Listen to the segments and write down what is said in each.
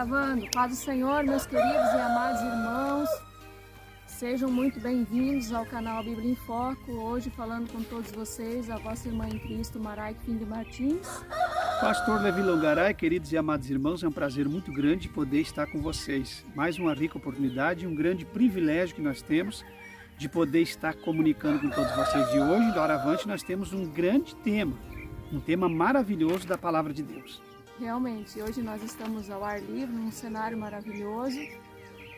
Gravando. Paz do Senhor, meus queridos e amados irmãos. Sejam muito bem-vindos ao canal Bíblia em Foco. Hoje falando com todos vocês, a vossa irmã em Cristo, Maraik Fim de Martins. Pastor Levi Longaray, queridos e amados irmãos, é um prazer muito grande poder estar com vocês. Mais uma rica oportunidade e um grande privilégio que nós temos de poder estar comunicando com todos vocês. E hoje, da hora avante, nós temos um grande tema, um tema maravilhoso da Palavra de Deus. Realmente, hoje nós estamos ao ar livre, num cenário maravilhoso,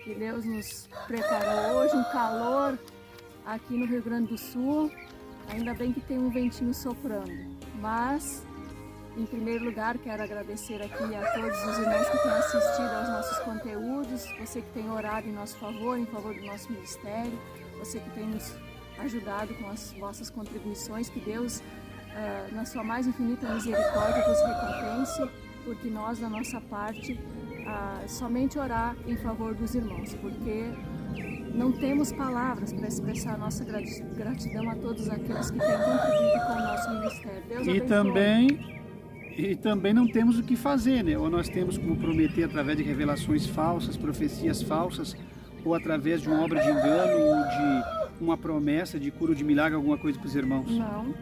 que Deus nos preparou hoje, um calor aqui no Rio Grande do Sul. Ainda bem que tem um ventinho soprando, mas em primeiro lugar quero agradecer aqui a todos os irmãos que têm assistido aos nossos conteúdos, você que tem orado em nosso favor, em favor do nosso ministério, você que tem nos ajudado com as vossas contribuições, que Deus, na sua mais infinita misericórdia, vos recompense, porque nós, da nossa parte, somente orar em favor dos irmãos, porque não temos palavras para expressar a nossa gratidão a todos aqueles que têm contribuído com o nosso ministério. Deus abençoe. E também não temos o que fazer, né? Ou nós temos como prometer através de revelações falsas, profecias falsas, ou através de uma obra de engano, ou de uma promessa de cura, de milagre, alguma coisa para os irmãos. Não.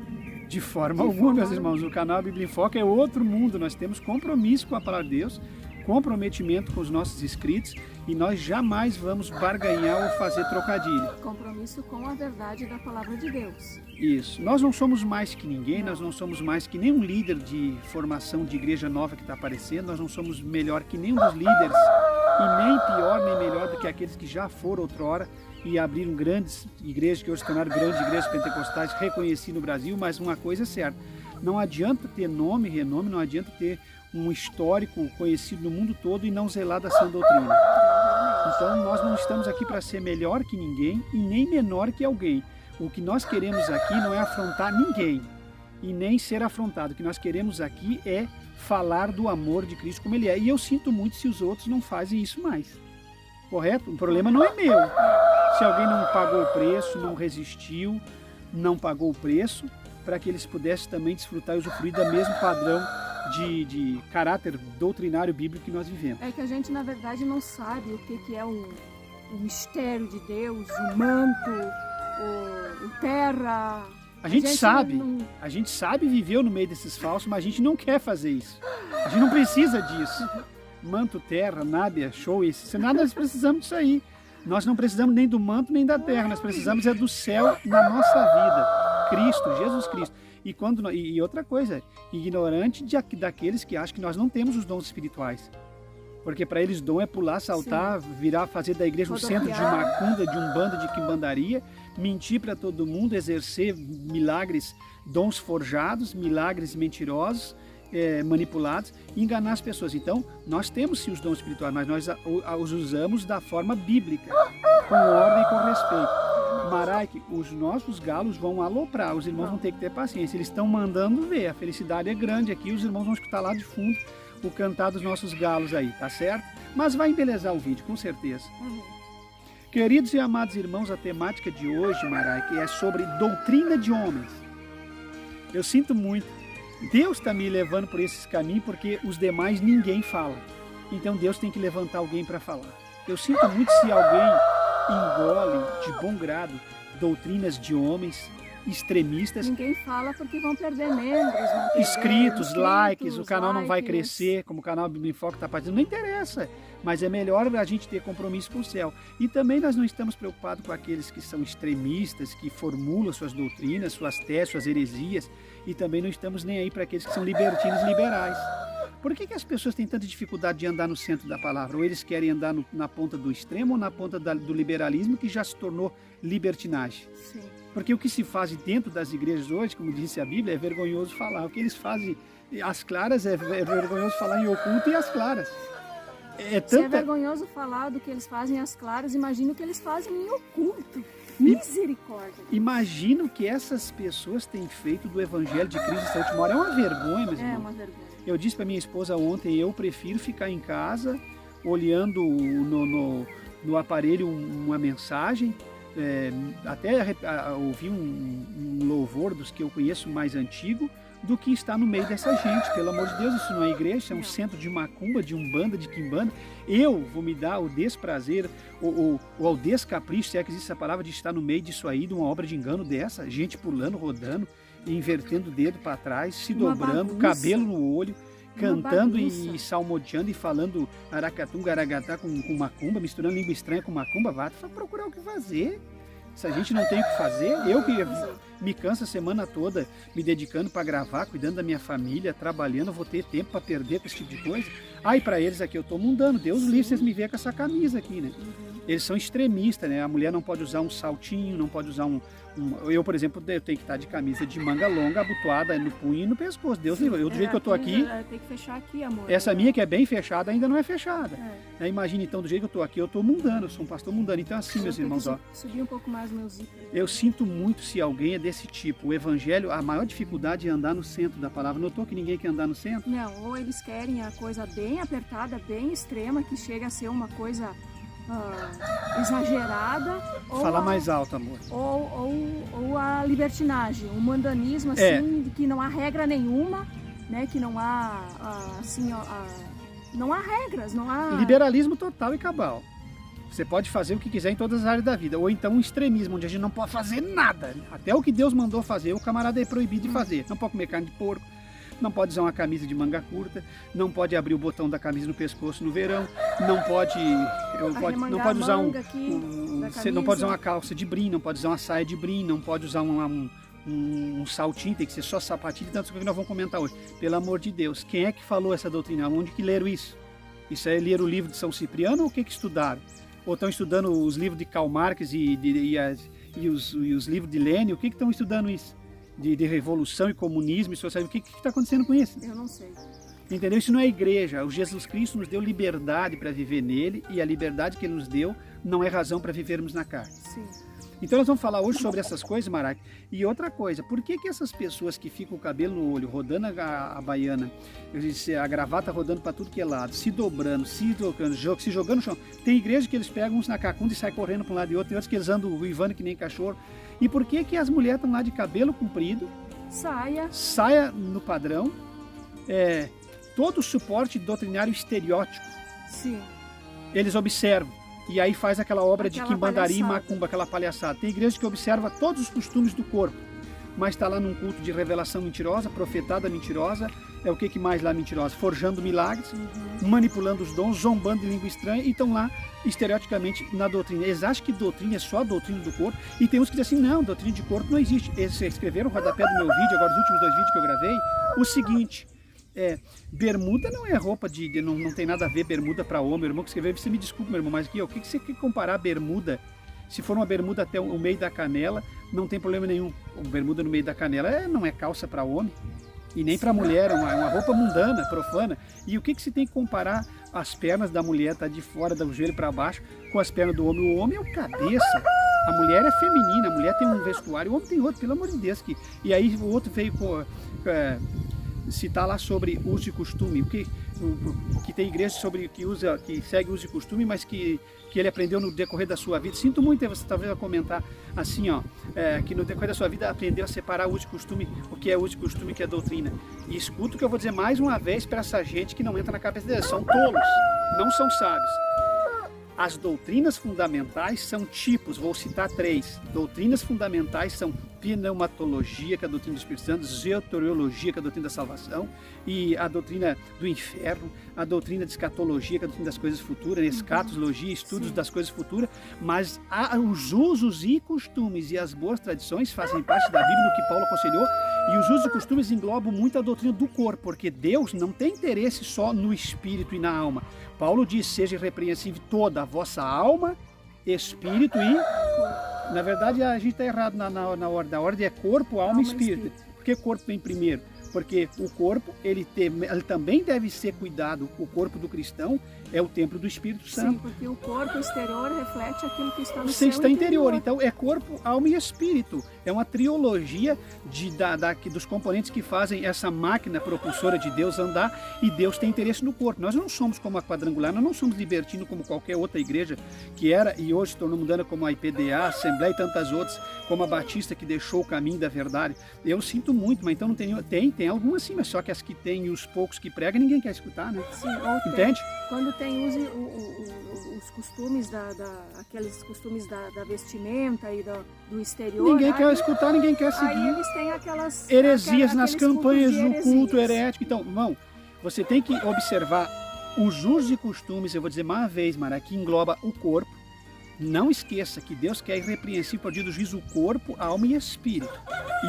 De forma alguma, meus irmãos. O canal Bíblia em Foco é outro mundo. Nós temos compromisso com a Palavra de Deus, comprometimento com os nossos inscritos, e nós jamais vamos barganhar ou fazer trocadilho. Compromisso com a verdade da Palavra de Deus. Isso. Nós não somos mais que ninguém, nós não somos mais que nenhum líder de formação de igreja nova que está aparecendo, nós não somos melhor que nenhum dos líderes, e nem pior nem melhor do que aqueles que já foram outrora e abriram grandes igrejas, que hoje se tornaram grandes igrejas pentecostais reconhecidas no Brasil. Mas uma coisa é certa, não adianta ter nome, renome, não adianta ter um histórico conhecido no mundo todo e não zelar da sã doutrina. Então nós não estamos aqui para ser melhor que ninguém e nem menor que alguém. O que nós queremos aqui não é afrontar ninguém e nem ser afrontado. O que nós queremos aqui é falar do amor de Cristo como Ele é. E eu sinto muito se os outros não fazem isso mais. Correto? O problema não é meu. Se alguém não pagou o preço, não resistiu, não pagou o preço, para que eles pudessem também desfrutar e usufruir do mesmo padrão de caráter doutrinário bíblico que nós vivemos. É que a gente, na verdade, não sabe o que é o mistério de Deus, o manto, o terra. A gente sabe, viveu no meio desses falsos, mas a gente não quer fazer isso. A gente não precisa disso. Manto, terra, nábia, show, isso nada, nós precisamos disso aí. Nós não precisamos nem do manto nem da terra, nós precisamos é do céu na nossa vida. Cristo, Jesus Cristo. E outra coisa, ignorante daqueles que acham que nós não temos os dons espirituais. Porque para eles dom é pular, saltar, virar, fazer da igreja um centro de macumba, de umbanda, de quimbandaria, mentir para todo mundo, exercer milagres, dons forjados, milagres mentirosos, manipulados, e enganar as pessoas. Então, nós temos sim os dons espirituais, mas nós os usamos da forma bíblica, com ordem e com respeito. Maraik, os nossos galos vão aloprar, os irmãos vão ter que ter paciência, eles estão mandando ver, a felicidade é grande aqui, os irmãos vão escutar lá de fundo o cantar dos nossos galos aí, tá certo? Mas vai embelezar o vídeo, com certeza. Queridos e amados irmãos, a temática de hoje, Maraik, é sobre doutrina de homens. Eu sinto muito, Deus está me levando por esses caminhos porque os demais ninguém fala. Então Deus tem que levantar alguém para falar. Eu sinto muito se alguém engole de bom grado doutrinas de homens extremistas. Ninguém fala porque vão perder membros, inscritos, likes, o canal não vai crescer, como o canal Bíblia em Foco está fazendo, não interessa. Mas é melhor a gente ter compromisso com o céu. E também nós não estamos preocupados com aqueles que são extremistas, que formulam suas doutrinas, suas teses, suas heresias, e também não estamos nem aí para aqueles que são libertinos liberais. Por que as pessoas têm tanta dificuldade de andar no centro da palavra? Ou eles querem andar na ponta do extremo ou na ponta do liberalismo, que já se tornou libertinagem? Sim. Porque o que se faz dentro das igrejas hoje, como disse a Bíblia, é vergonhoso falar. O que eles fazem às claras é vergonhoso falar em oculto e às claras. Se é vergonhoso falar do que eles fazem às claras, imagina o que eles fazem em oculto. Misericórdia. Imagina o que essas pessoas têm feito do Evangelho de Cristo nessa última hora. É uma vergonha, meus irmãos. É uma vergonha. Eu disse para minha esposa ontem, eu prefiro ficar em casa, olhando no aparelho uma mensagem, até ouvir um louvor dos que eu conheço mais antigo, do que estar no meio dessa gente. Pelo amor de Deus, isso não é igreja, isso é um centro de macumba, de umbanda, de quimbanda. Eu vou me dar o desprazer ou ao descapricho, se é que existe essa palavra, de estar no meio disso aí, de uma obra de engano dessa, gente pulando, rodando, invertendo o dedo para trás, se dobrando, cabelo no olho, cantando e salmodiando e falando aracatum, garagatá com macumba, misturando língua estranha com macumba. Vai procurar o que fazer. Se a gente não tem o que fazer, eu que me canso a semana toda me dedicando para gravar, cuidando da minha família, trabalhando, vou ter tempo para perder com esse tipo de coisa. Aí para eles aqui eu estou mundano, Deus livre vocês me verem com essa camisa aqui, né? Eles são extremistas, né? A mulher não pode usar um saltinho, não pode usar eu, por exemplo, eu tenho que estar de camisa de manga longa, abotoada no punho e no pescoço. Deus livre. Eu, do jeito que eu estou aqui... Tem que fechar aqui, amor. Essa minha que é bem fechada ainda não é fechada. Imagina, então, do jeito que eu estou aqui, eu estou mundano, eu sou um pastor mundano. Então, assim, meus irmãos, ó... Subir um pouco mais o meu zíper. Eu sinto muito se alguém é desse tipo. O evangelho, a maior dificuldade é andar no centro da palavra. Notou que ninguém quer andar no centro? Não, ou eles querem a coisa bem apertada, bem extrema, que chega a ser uma coisa... exagerada. Fala mais alto, amor. Ou a libertinagem, o mundanismo, assim, de que não há regra nenhuma, né? Que não há, não há regras, não há... Liberalismo total e cabal. Você pode fazer o que quiser em todas as áreas da vida. Ou então um extremismo, onde a gente não pode fazer nada. Até o que Deus mandou fazer, o camarada é proibido de fazer. Não pode comer carne de porco, não pode usar uma camisa de manga curta, não pode abrir o botão da camisa no pescoço no verão, não pode usar não pode usar uma calça de brim, não pode usar uma saia de brim, não pode usar um saltinho, tem que ser só sapatilha, tanto que nós vamos comentar hoje. Pelo amor de Deus, quem é que falou essa doutrina? Onde que leram isso? Isso é ler o livro de São Cipriano ou o que estudaram? Ou estão estudando os livros de Karl Marx e os livros de Lenin? O que estão estudando isso? De revolução e comunismo e socialismo, o que está acontecendo com isso? Eu não sei. Entendeu? Isso não é igreja. O Jesus Cristo nos deu liberdade para viver nele e a liberdade que ele nos deu não é razão para vivermos na carne. Sim. Então nós vamos falar hoje sobre essas coisas, Marac. E outra coisa, por que essas pessoas que ficam o cabelo no olho, rodando a baiana, a gravata rodando para tudo que é lado, se dobrando, se tocando, se jogando no chão. Tem igreja que eles pegam uns na cacunda e saem correndo para um lado e outro, tem outros que eles andam uivando que nem cachorro. E por que as mulheres estão lá de cabelo comprido? Saia no padrão, todo o suporte doutrinário estereótipo. Sim. Eles observam. E aí faz aquela obra de quimbandaria e macumba, aquela palhaçada. Tem igreja que observa todos os costumes do corpo, mas está lá num culto de revelação mentirosa, profetada mentirosa, o que mais lá mentirosa? Forjando milagres, manipulando os dons, zombando de língua estranha, e estão lá estereoticamente na doutrina. Eles acham que doutrina é só a doutrina do corpo, e tem uns que dizem assim, não, doutrina de corpo não existe. Eles escreveram no rodapé do meu vídeo, agora os últimos 2 vídeos que eu gravei, o seguinte... bermuda não é roupa não tem nada a ver bermuda para homem. Meu irmão que escreveu, você me desculpa, meu irmão, mas aqui, o que você quer comparar bermuda? Se for uma bermuda até o meio da canela, não tem problema nenhum. Bermuda no meio da canela não é calça para homem e nem para mulher, é uma roupa mundana, profana. E o que se tem que comparar? As pernas da mulher tá de fora do joelho para baixo com as pernas do homem. O homem é o cabeça. A mulher é feminina, a mulher tem um vestuário, o homem tem outro, pelo amor de Deus. E aí o outro veio citar lá sobre uso e costume, que tem igreja que segue uso e costume, mas que ele aprendeu no decorrer da sua vida. Sinto muito você talvez comentar assim, que no decorrer da sua vida aprendeu a separar uso e costume, o que é uso e costume, o que é doutrina. E escuta o que eu vou dizer mais uma vez para essa gente que não entra na cabeça deles. São tolos, não são sábios. As doutrinas fundamentais são tipos, vou citar 3. Doutrinas fundamentais são pneumatologia, que é a doutrina do Espírito Santo, soteriologia, que é a doutrina da salvação, e a doutrina do inferno, a doutrina de escatologia, que é a doutrina das coisas futuras, escatologia, estudos das coisas futuras, mas os usos e costumes e as boas tradições fazem parte da Bíblia, no que Paulo aconselhou, e os usos e costumes englobam muito a doutrina do corpo, porque Deus não tem interesse só no espírito e na alma. Paulo diz, seja irrepreensível toda a vossa alma, espírito e... Na verdade, a gente está errado na ordem. A ordem é corpo, alma e espírito. Por que corpo vem primeiro? Porque o corpo, ele também deve ser cuidado. O corpo do cristão é o templo do Espírito Santo. Sim, porque o corpo exterior reflete aquilo que está no seu interior. Então, é corpo, alma e espírito. É uma trilogia dos componentes que fazem essa máquina propulsora de Deus andar, e Deus tem interesse no corpo. Nós não somos como a Quadrangular, nós não somos libertinos como qualquer outra igreja que era e hoje se tornou mundana, como a IPDA, a Assembleia e tantas outras, como a Batista, que deixou o caminho da verdade. Eu sinto sinto muito, mas então não tem nenhuma. Tem algumas sim, mas só que as que tem e os poucos que pregam, ninguém quer escutar, né? Sim, ou Entende? Quando tem os costumes, aqueles costumes da vestimenta e do exterior. Ninguém quer escutar, ninguém quer seguir. Aí eles têm aquelas heresias nas campanhas do culto heresias. herético. Então, irmão, você tem que observar os usos e costumes, eu vou dizer mais uma vez, Mara, que engloba o corpo. Não esqueça que Deus quer irrepreensível para o dia do juízo o corpo, a alma e espírito.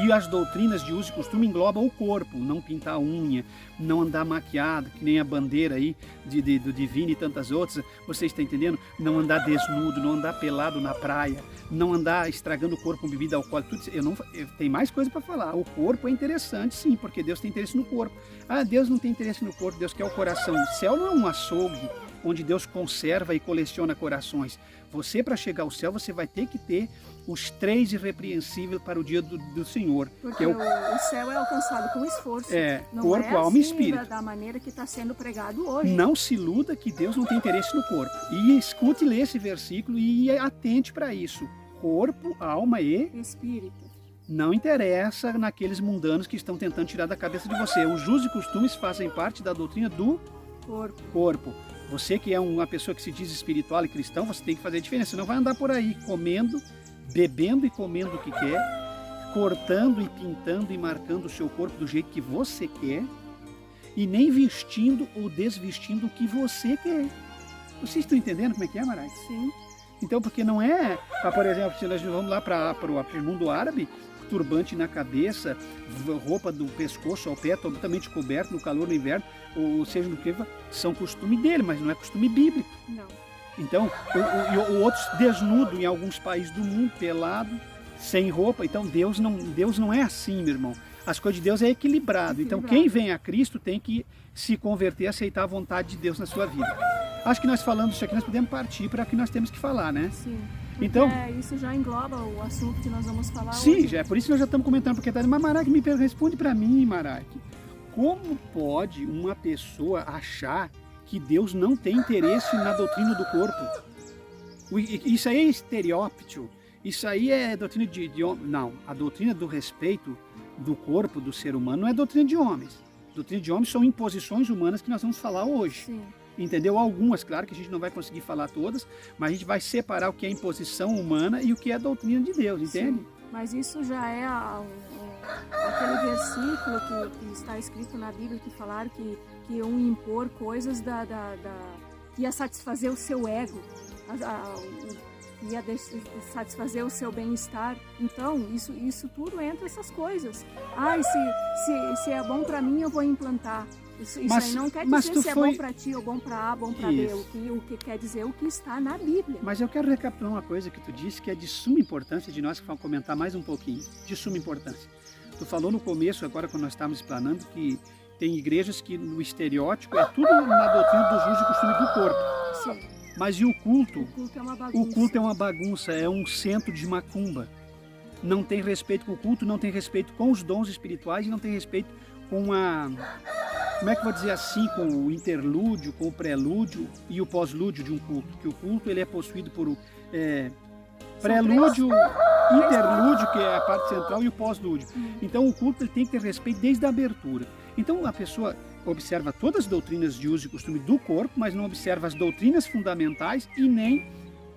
E as doutrinas de uso e costume englobam o corpo, não pintar a unha, não andar maquiado, que nem a bandeira aí do Divino e tantas outras. Você está entendendo? Não andar desnudo, não andar pelado na praia, não andar estragando o corpo com bebida alcoólica. Tudo isso, tem mais coisa para falar. O corpo é interessante, sim, porque Deus tem interesse no corpo. Ah, Deus não tem interesse no corpo, Deus quer o coração. O céu não é um açougue onde Deus conserva e coleciona corações. Você, para chegar ao céu, você vai ter que ter os 3 irrepreensíveis para o dia do Senhor. Porque que é o céu é alcançado com esforço. Não corpo, é alma e assim, espírito. Da maneira que está sendo pregado hoje. Não se iluda que Deus não tem interesse no corpo. E escute, lê esse versículo e atente para isso. Corpo, alma e espírito. Não interessa naqueles mundanos que estão tentando tirar da cabeça de você. Os usos e costumes fazem parte da doutrina do corpo. Você que é uma pessoa que se diz espiritual e cristão, você tem que fazer a diferença. Você não vai andar por aí comendo, bebendo e comendo o que quer, cortando e pintando e marcando o seu corpo do jeito que você quer, e nem vestindo ou desvestindo o que você quer. Vocês estão entendendo como é que é, Marai? Sim. Então, porque não é, por exemplo, se nós vamos lá para o mundo árabe, turbante na cabeça, roupa do pescoço ao pé, totalmente coberto no calor no inverno, ou seja, no que são costume dele, mas não é costume bíblico. Não. Então, outros desnudo em alguns países do mundo, pelado, sem roupa. Então, Deus não é assim, meu irmão. As coisas de Deus é equilibrado. Então, quem vem a Cristo tem que se converter, aceitar a vontade de Deus na sua vida. Acho que nós falando isso aqui, nós podemos partir para o que nós temos que falar, né? Sim. Então, isso já engloba o assunto que nós vamos falar sim, hoje. Já é por isso que nós já estamos comentando, porque mas Marac, responde para mim, Marac. Como pode uma pessoa achar que Deus não tem interesse na doutrina do corpo? Isso aí é estereótipo, isso aí é doutrina de homem. Não, a doutrina do respeito do corpo do ser humano não é doutrina de homens. Doutrina de homens são imposições humanas que nós vamos falar hoje. Sim. Entendeu? Algumas, claro que a gente não vai conseguir falar todas, mas a gente vai separar o que é imposição humana e o que é a doutrina de Deus, entende? Sim, mas isso já é aquele versículo que está escrito na Bíblia que falaram que iam impor coisas que ia satisfazer o seu ego, ia satisfazer o seu bem-estar. Então, isso tudo entra essas coisas. Se é bom para mim, eu vou implantar. Isso aí não quer dizer se é bom para ti ou bom para A, bom para B. O que quer dizer o que está na Bíblia. Mas eu quero recapitular uma coisa que tu disse que é de suma importância, de nós que vamos comentar mais um pouquinho, de suma importância. Tu falou no começo, agora quando nós estávamos explanando, que tem igrejas que no estereótipo é tudo na doutrina dos usos e costumes do corpo. Sim. Mas e o culto? O culto é uma bagunça. O culto é uma bagunça, é um centro de macumba. Não tem respeito com o culto, não tem respeito com os dons espirituais e não tem respeito com como é que eu vou dizer assim, com o interlúdio, com o prelúdio e o pós-lúdio de um culto. Que o culto ele é possuído por prelúdio, interlúdio, que é a parte central, e o pós-lúdio. Então o culto ele tem que ter respeito desde a abertura. Então a pessoa observa todas as doutrinas de uso e costume do corpo, mas não observa as doutrinas fundamentais e nem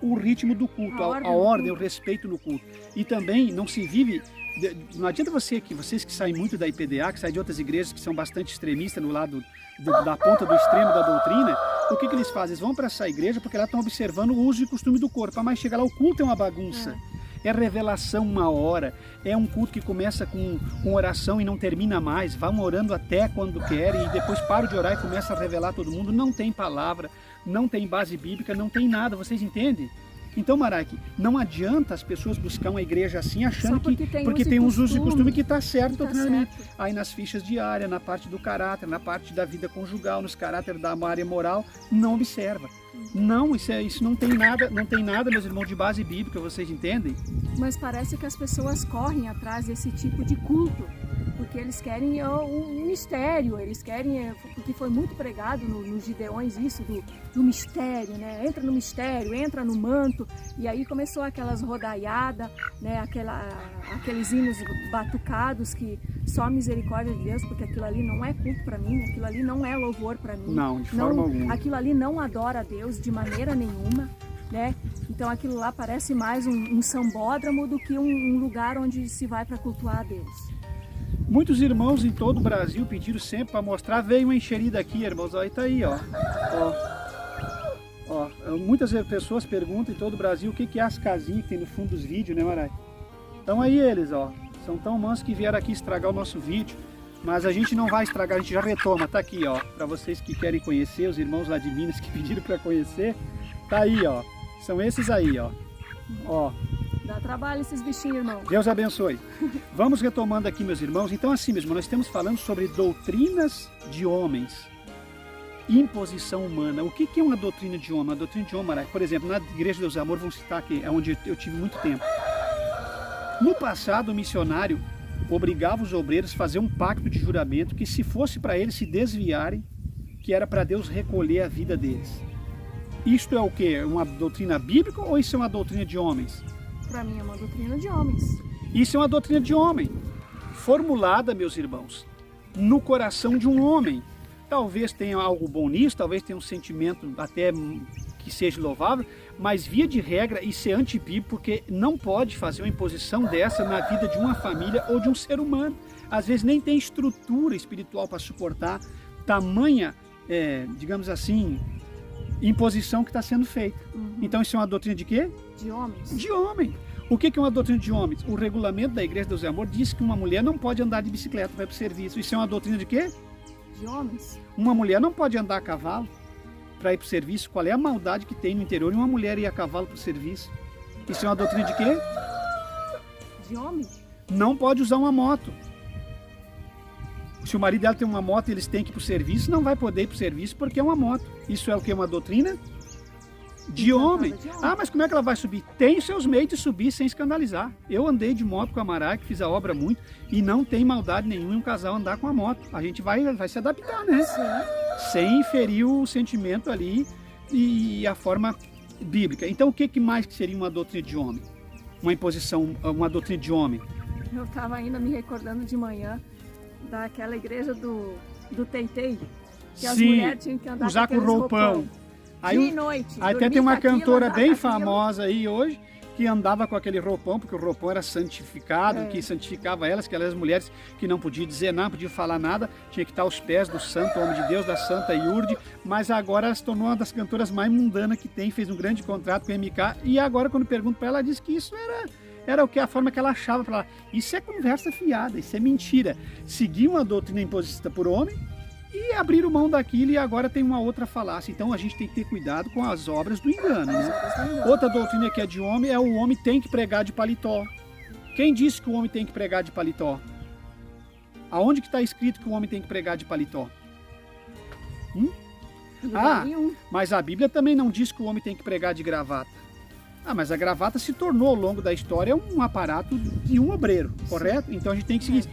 o ritmo do culto, a ordem, o respeito no culto. E também não se vive... Não adianta vocês que saem muito da IPDA, que saem de outras igrejas que são bastante extremistas no lado da ponta do extremo da doutrina, o que eles fazem? Eles vão para essa igreja porque elas estão observando o uso e costume do corpo. Mas chega lá, o culto é uma bagunça. É revelação uma hora, é um culto que começa com oração e não termina mais, vão orando até quando querem e depois param de orar e começa a revelar todo mundo. Não tem palavra, não tem base bíblica, não tem nada, vocês entendem? Então, Marac, não adianta as pessoas buscar uma igreja assim achando porque tem uns usos e costumes que está certo doutrinariamente. Aí nas fichas diárias, na parte do caráter, na parte da vida conjugal, nos caráter da área moral, não observa. Não, isso não tem nada, meus irmãos, de base bíblica, vocês entendem? Mas parece que as pessoas correm atrás desse tipo de culto, porque eles querem um mistério, eles querem, porque foi muito pregado nos Gideões isso do mistério, né? Entra no mistério, entra no manto, e aí começou aquelas rodaiadas, né? Aqueles hinos batucados que só a misericórdia de Deus, porque aquilo ali não é culto para mim, aquilo ali não é louvor para mim. Não, de forma alguma. Aquilo ali não adora a Deus de maneira nenhuma, né? Então aquilo lá parece mais um sambódromo do que um lugar onde se vai para cultuar a Deus. Muitos irmãos em todo o Brasil pediram sempre para mostrar, veio uma encherida aqui, irmãos, aí tá aí, ó. Muitas pessoas perguntam em todo o Brasil o que é as casinhas que tem no fundo dos vídeos, né, Marai? Então aí eles, ó, são tão mansos que vieram aqui estragar o nosso vídeo, mas a gente não vai estragar, a gente já retoma, tá aqui, ó, para vocês que querem conhecer, os irmãos lá de Minas que pediram para conhecer, tá aí, ó, são esses aí, ó. Dá trabalho esses bichinhos, irmão. Deus abençoe. Vamos retomando aqui, meus irmãos. Então, assim mesmo, nós estamos falando sobre doutrinas de homens. Imposição humana. O que é uma doutrina de homem? Uma doutrina de homem, por exemplo, na Igreja Deus Amor, vamos citar aqui, é onde eu tive muito tempo. No passado, o missionário obrigava os obreiros a fazer um pacto de juramento que, se fosse para eles se desviarem, que era para Deus recolher a vida deles. Isto é o quê? Uma doutrina bíblica ou isso é uma doutrina de homens? Para mim é uma doutrina de homens. Isso é uma doutrina de homem, formulada, meus irmãos, no coração de um homem. Talvez tenha algo bom nisso, talvez tenha um sentimento até que seja louvável, mas via de regra isso é antibíblico, porque não pode fazer uma imposição dessa na vida de uma família ou de um ser humano. Às vezes nem tem estrutura espiritual para suportar tamanha, digamos assim, imposição que está sendo feita. Então isso é uma doutrina de quê? De homens. De homem. O que é uma doutrina de homens? O regulamento da Igreja Deus e Amor diz que uma mulher não pode andar de bicicleta, vai para o serviço. Isso é uma doutrina de quê? De homens. Uma mulher não pode andar a cavalo para ir para o serviço. Qual é a maldade que tem no interior de uma mulher ir a cavalo para o serviço? Isso é uma doutrina de quê? De homem. Não pode usar uma moto. Se o marido dela tem uma moto e eles têm que ir para o serviço, não vai poder ir para o serviço porque é uma moto. Isso é o que? Uma doutrina de homem. Ah, mas como é que ela vai subir? Tem seus meios de subir sem escandalizar. Eu andei de moto com a Marai, que fiz a obra muito, e não tem maldade nenhuma em um casal andar com a moto. A gente vai se adaptar, né? Sim. Sem ferir o sentimento ali e a forma bíblica. Então o que mais seria uma doutrina de homem? Uma imposição, uma doutrina de homem? Eu estava ainda me recordando de manhã daquela igreja do Teitei, que as mulheres tinham que andar usar com roupão. Dia e noite. Aí até tem uma cantora bem famosa aí hoje, que andava com aquele roupão, porque o roupão era santificado, que santificava elas, que elas eram mulheres que não podiam dizer nada, não podiam falar nada, tinha que estar aos pés do santo homem de Deus, da Santa Iurde, mas agora ela se tornou uma das cantoras mais mundanas que tem, fez um grande contrato com a MK, e agora quando pergunto para ela, ela disse que isso era o que a forma que ela achava para ela. Isso é conversa fiada, isso é mentira. Seguir uma doutrina imposta por homem e abriram mão daquilo e agora tem uma outra falácia. Então a gente tem que ter cuidado com as obras do engano, né? Outra doutrina que é de homem é o homem tem que pregar de paletó. Quem disse que o homem tem que pregar de paletó? Aonde que está escrito que o homem tem que pregar de paletó? Mas a Bíblia também não diz que o homem tem que pregar de gravata. Mas a gravata se tornou ao longo da história um aparato de um obreiro, correto? Então a gente tem que seguir isso.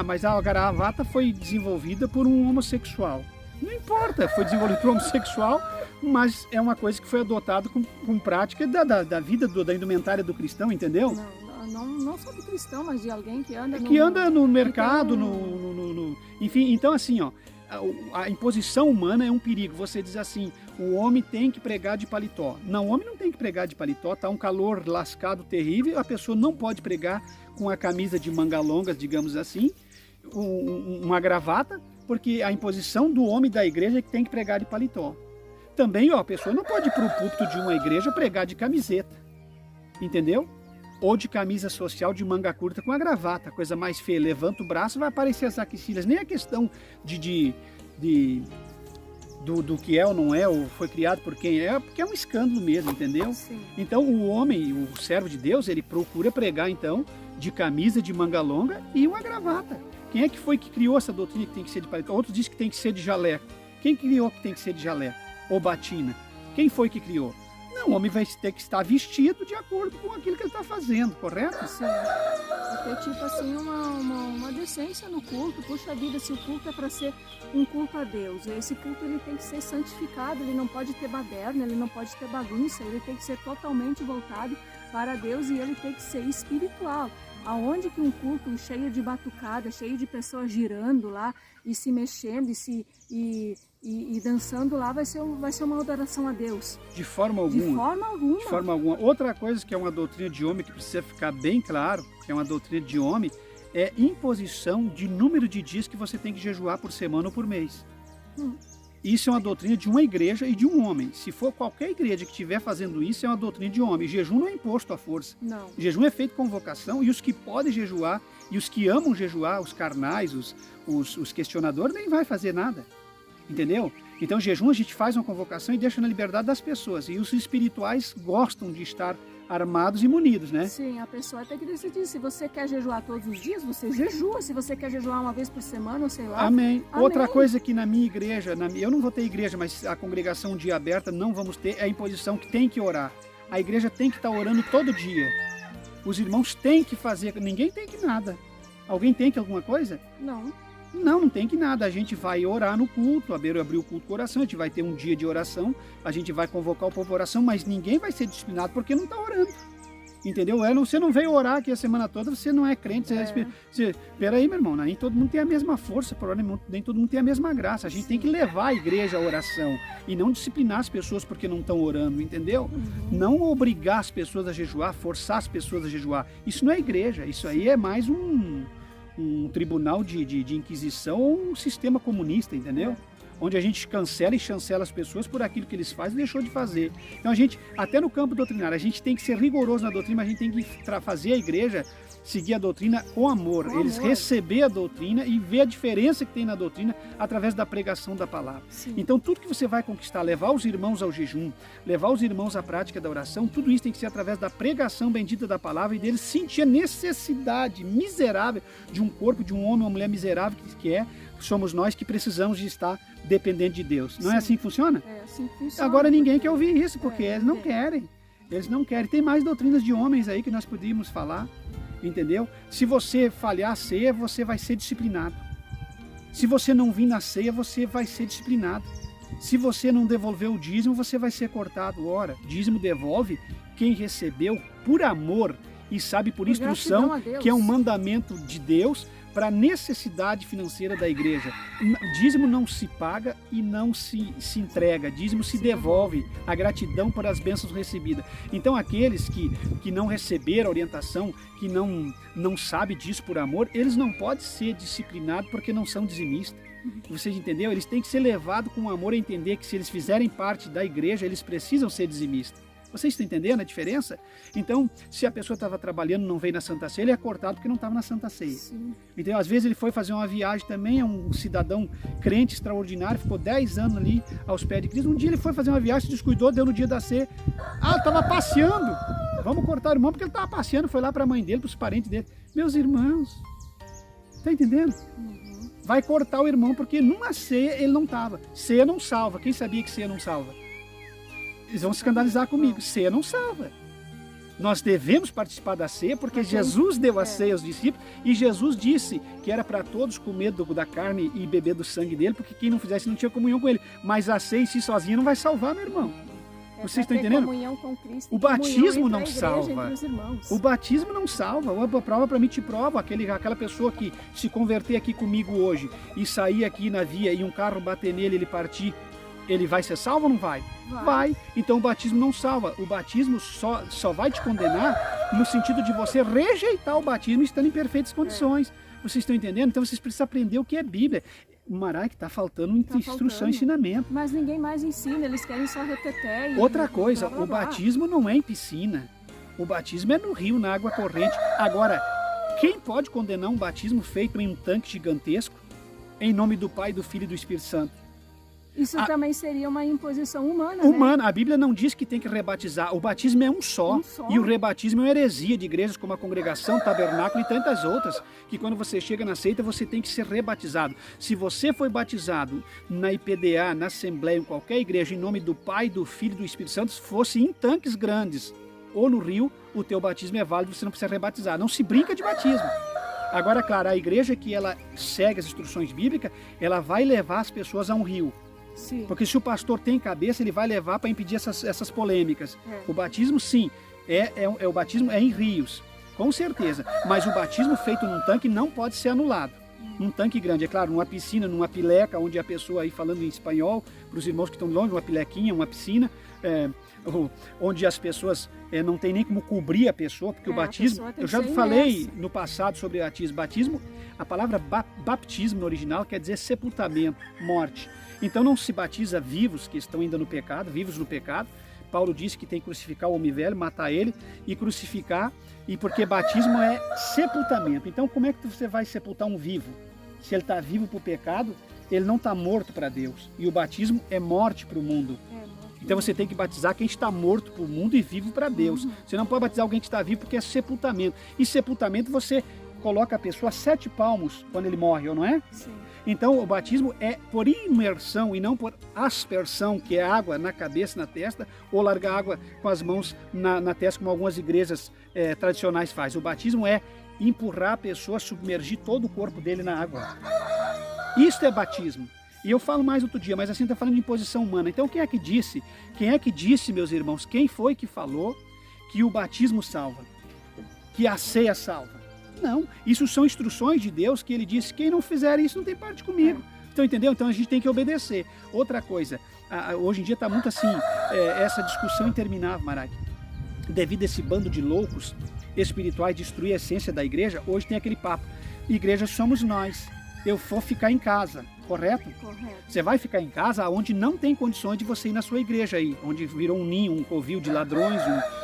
Mas a gravata foi desenvolvida por um homossexual. Não importa, foi desenvolvido por um homossexual, mas é uma coisa que foi adotada com prática da vida, da indumentária do cristão, entendeu? Não só do cristão, mas de alguém que anda no mercado, enfim, então assim, ó. A imposição humana é um perigo. Você diz assim, o homem tem que pregar de paletó. Não, o homem não tem que pregar de paletó, tá um calor lascado terrível, a pessoa não pode pregar com a camisa de manga longa, digamos assim, uma gravata, porque a imposição do homem da igreja é que tem que pregar de paletó. Também, a pessoa não pode ir para o púlpito de uma igreja pregar de camiseta, entendeu? Ou de camisa social de manga curta com a gravata, coisa mais feia. Levanta o braço, vai aparecer as axilhas. Nem a questão do que é ou não é, ou foi criado por quem é, porque é um escândalo mesmo, entendeu? Sim. Então o homem, o servo de Deus, ele procura pregar então de camisa de manga longa e uma gravata. Quem é que foi que criou essa doutrina que tem que ser de paletó? Outros dizem que tem que ser de jaleco. Quem criou que tem que ser de jaleco? Ou batina? Quem foi que criou? Não, o homem vai ter que estar vestido de acordo com aquilo que ele está fazendo, correto? Sim. Porque, tipo assim, uma decência no culto. Puxa vida, se o culto é para ser um culto a Deus, esse culto ele tem que ser santificado, ele não pode ter baderna, ele não pode ter bagunça, ele tem que ser totalmente voltado para Deus e ele tem que ser espiritual. Aonde que um culto cheio de batucada, cheio de pessoas girando lá e se mexendo e dançando lá vai ser uma adoração a Deus? De forma alguma. De forma alguma. De forma alguma. Outra coisa que é uma doutrina de homem que precisa ficar bem claro, que é uma doutrina de homem, é imposição de número de dias que você tem que jejuar por semana ou por mês. Isso é uma doutrina de uma igreja e de um homem. Se for qualquer igreja que estiver fazendo isso, é uma doutrina de homem. Jejum não é imposto à força. Não. Jejum é feito com vocação e os que podem jejuar e os que amam jejuar, os carnais, os questionadores, nem vai fazer nada. Entendeu? Então, jejum a gente faz uma convocação e deixa na liberdade das pessoas. E os espirituais gostam de estar armados e munidos, né? Sim, a pessoa tem que decidir. Se você quer jejuar todos os dias, você jejua. Se você quer jejuar uma vez por semana, ou sei lá. Amém. Amém. Outra coisa que na minha igreja, eu não vou ter igreja, mas a congregação um dia aberta não vamos ter, é a imposição que tem que orar. A igreja tem que estar orando todo dia. Os irmãos têm que fazer, ninguém tem que nada. Alguém tem que alguma coisa? Não. Não tem que nada. A gente vai orar no culto, abrir o culto com oração, a gente vai ter um dia de oração, a gente vai convocar o povo à oração, mas ninguém vai ser disciplinado porque não está orando. Entendeu? Você não veio orar aqui a semana toda, você não é crente. Peraí, meu irmão, nem todo mundo tem a mesma força, nem todo mundo tem a mesma graça. A gente tem que levar a igreja à oração e não disciplinar as pessoas porque não estão orando, entendeu? Não obrigar as pessoas a jejuar, forçar as pessoas a jejuar. Isso não é igreja, isso aí é mais um tribunal de inquisição ou um sistema comunista, entendeu? Onde a gente cancela e chancela as pessoas por aquilo que eles fazem e deixou de fazer. Então a gente, até no campo doutrinário, a gente tem que ser rigoroso na doutrina, mas a gente tem que fazer a igreja seguir a doutrina com amor. Eles receber a doutrina e ver a diferença que tem na doutrina através da pregação da palavra. Sim. Então tudo que você vai conquistar, levar os irmãos ao jejum, levar os irmãos à prática da oração, tudo isso tem que ser através da pregação bendita da palavra e deles sentir a necessidade miserável de um corpo, de um homem ou uma mulher miserável que somos nós que precisamos de estar dependente de Deus. Não é assim que funciona? É assim que funciona. Agora ninguém quer ouvir isso, porque eles não querem. Eles não querem. Tem mais doutrinas de homens aí que nós podíamos falar, entendeu? Se você falhar a ceia, você vai ser disciplinado. Se você não vir na ceia, você vai ser disciplinado. Se você não devolver o dízimo, você vai ser cortado. Ora, dízimo devolve quem recebeu por amor e sabe por instrução que é um mandamento de Deus para a necessidade financeira da igreja. Dízimo não se paga e não se entrega. Dízimo se devolve, a gratidão por as bênçãos recebidas. Então aqueles que não receberam orientação, que não sabem disso por amor, eles não podem ser disciplinados porque não são dizimistas. Vocês entenderam? Eles têm que ser levados com amor a entender que se eles fizerem parte da igreja, eles precisam ser dizimistas. Vocês estão entendendo a diferença? Então, se a pessoa estava trabalhando e não veio na Santa Ceia, ele é cortado porque não estava na Santa Ceia. Sim. Então, às vezes ele foi fazer uma viagem também, é um cidadão crente extraordinário, ficou 10 anos ali aos pés de Cristo. Um dia ele foi fazer uma viagem, se descuidou, deu no dia da ceia. Estava passeando. Vamos cortar o irmão porque ele estava passeando, foi lá para a mãe dele, para os parentes dele. Meus irmãos, está entendendo? Vai cortar o irmão porque numa ceia ele não estava. Ceia não salva. Quem sabia que ceia não salva? Eles vão se escandalizar comigo. Ceia não salva. Nós devemos participar da ceia porque Jesus deu a ceia aos discípulos e Jesus disse que era para todos comer da carne e beber do sangue dele, porque quem não fizesse não tinha comunhão com ele. Mas a ceia em si sozinha não vai salvar, meu irmão. Vocês estão entendendo? Comunhão com Cristo, o batismo não salva. O batismo não salva. A prova para mim te prova. Aquela pessoa que se converter aqui comigo hoje e sair aqui na via e um carro bater nele, ele partir, ele vai ser salvo ou não vai? Vai. Então o batismo não salva. O batismo só vai te condenar no sentido de você rejeitar o batismo estando em perfeitas condições. Vocês estão entendendo? Então vocês precisam aprender o que é Bíblia. Marai, que está faltando instrução e ensinamento. Mas ninguém mais ensina, eles querem só reteté. Outra coisa, o batismo não é em piscina. O batismo é no rio, na água corrente. Agora, quem pode condenar um batismo feito em um tanque gigantesco em nome do Pai, do Filho e do Espírito Santo? Isso também seria uma imposição humana, né? A Bíblia não diz que tem que rebatizar. O batismo é um só. E o rebatismo é uma heresia de igrejas como a Congregação, Tabernáculo e tantas outras, que quando você chega na seita, você tem que ser rebatizado. Se você foi batizado na IPDA, na Assembleia, em qualquer igreja, em nome do Pai, do Filho e do Espírito Santo, se fosse em tanques grandes ou no rio, o teu batismo é válido, você não precisa rebatizar. Não se brinca de batismo. Agora, claro, a igreja que ela segue as instruções bíblicas, ela vai levar as pessoas a um rio. Sim. Porque se o pastor tem cabeça, ele vai levar para impedir essas polêmicas. O batismo, sim, o batismo é em rios. Com certeza. Mas o batismo feito num tanque não pode ser anulado. Num tanque grande, é claro, numa piscina, numa pileca, onde a pessoa aí falando em espanhol, para os irmãos que estão longe, uma pilequinha, uma piscina, onde as pessoas não tem nem como cobrir a pessoa, porque o batismo, eu já falei no passado sobre batismo. Batismo, a palavra baptismo no original quer dizer sepultamento, morte. Então não se batiza vivos que estão ainda no pecado, vivos no pecado. Paulo disse que tem que crucificar o homem velho, matar ele e crucificar, e porque batismo é sepultamento. Então como é que você vai sepultar um vivo? Se ele está vivo para o pecado, ele não está morto para Deus. E o batismo é morte para o mundo. Então você tem que batizar quem está morto para o mundo e vivo para Deus. Você não pode batizar alguém que está vivo porque é sepultamento. E sepultamento você coloca a pessoa a 7 palmos quando ele morre, ou não é? Sim. Então o batismo é por imersão e não por aspersão, que é água na cabeça, na testa, ou largar água com as mãos na testa, como algumas igrejas tradicionais fazem. O batismo é empurrar a pessoa, submergir todo o corpo dele na água. Isto é batismo. E eu falo mais outro dia, mas assim está falando de imposição humana. Então quem é que disse? Quem é que disse, meus irmãos? Quem foi que falou que o batismo salva? Que a ceia salva? Não, isso são instruções de Deus que ele disse, quem não fizer isso não tem parte comigo. Então, entendeu? Então a gente tem que obedecer. Outra coisa, hoje em dia está muito assim, essa discussão interminável, Marag. Devido a esse bando de loucos espirituais destruir a essência da igreja, hoje tem aquele papo, igreja somos nós, eu vou ficar em casa, correto? Correto. Você vai ficar em casa onde não tem condições de você ir na sua igreja aí, onde virou um ninho, um covil de ladrões,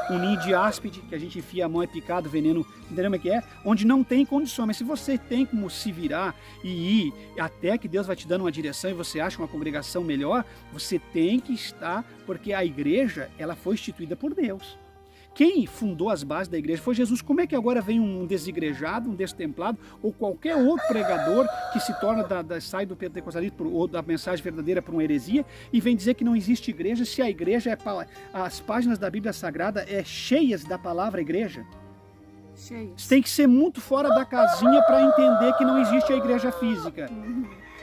um ninho de áspide, que a gente enfia a mão, é picado, veneno, entendeu como é que é? Onde não tem condições, mas se você tem como se virar e ir até que Deus vai te dando uma direção e você acha uma congregação melhor, você tem que estar, porque a igreja, ela foi instituída por Deus. Quem fundou as bases da igreja foi Jesus. Como é que agora vem um desigrejado, um destemplado, ou qualquer outro pregador que se torna sai do pentecostalismo ou da mensagem verdadeira para uma heresia e vem dizer que não existe igreja, se a igreja as páginas da Bíblia Sagrada cheias da palavra igreja? Cheias. Você tem que ser muito fora da casinha para entender que não existe a igreja física.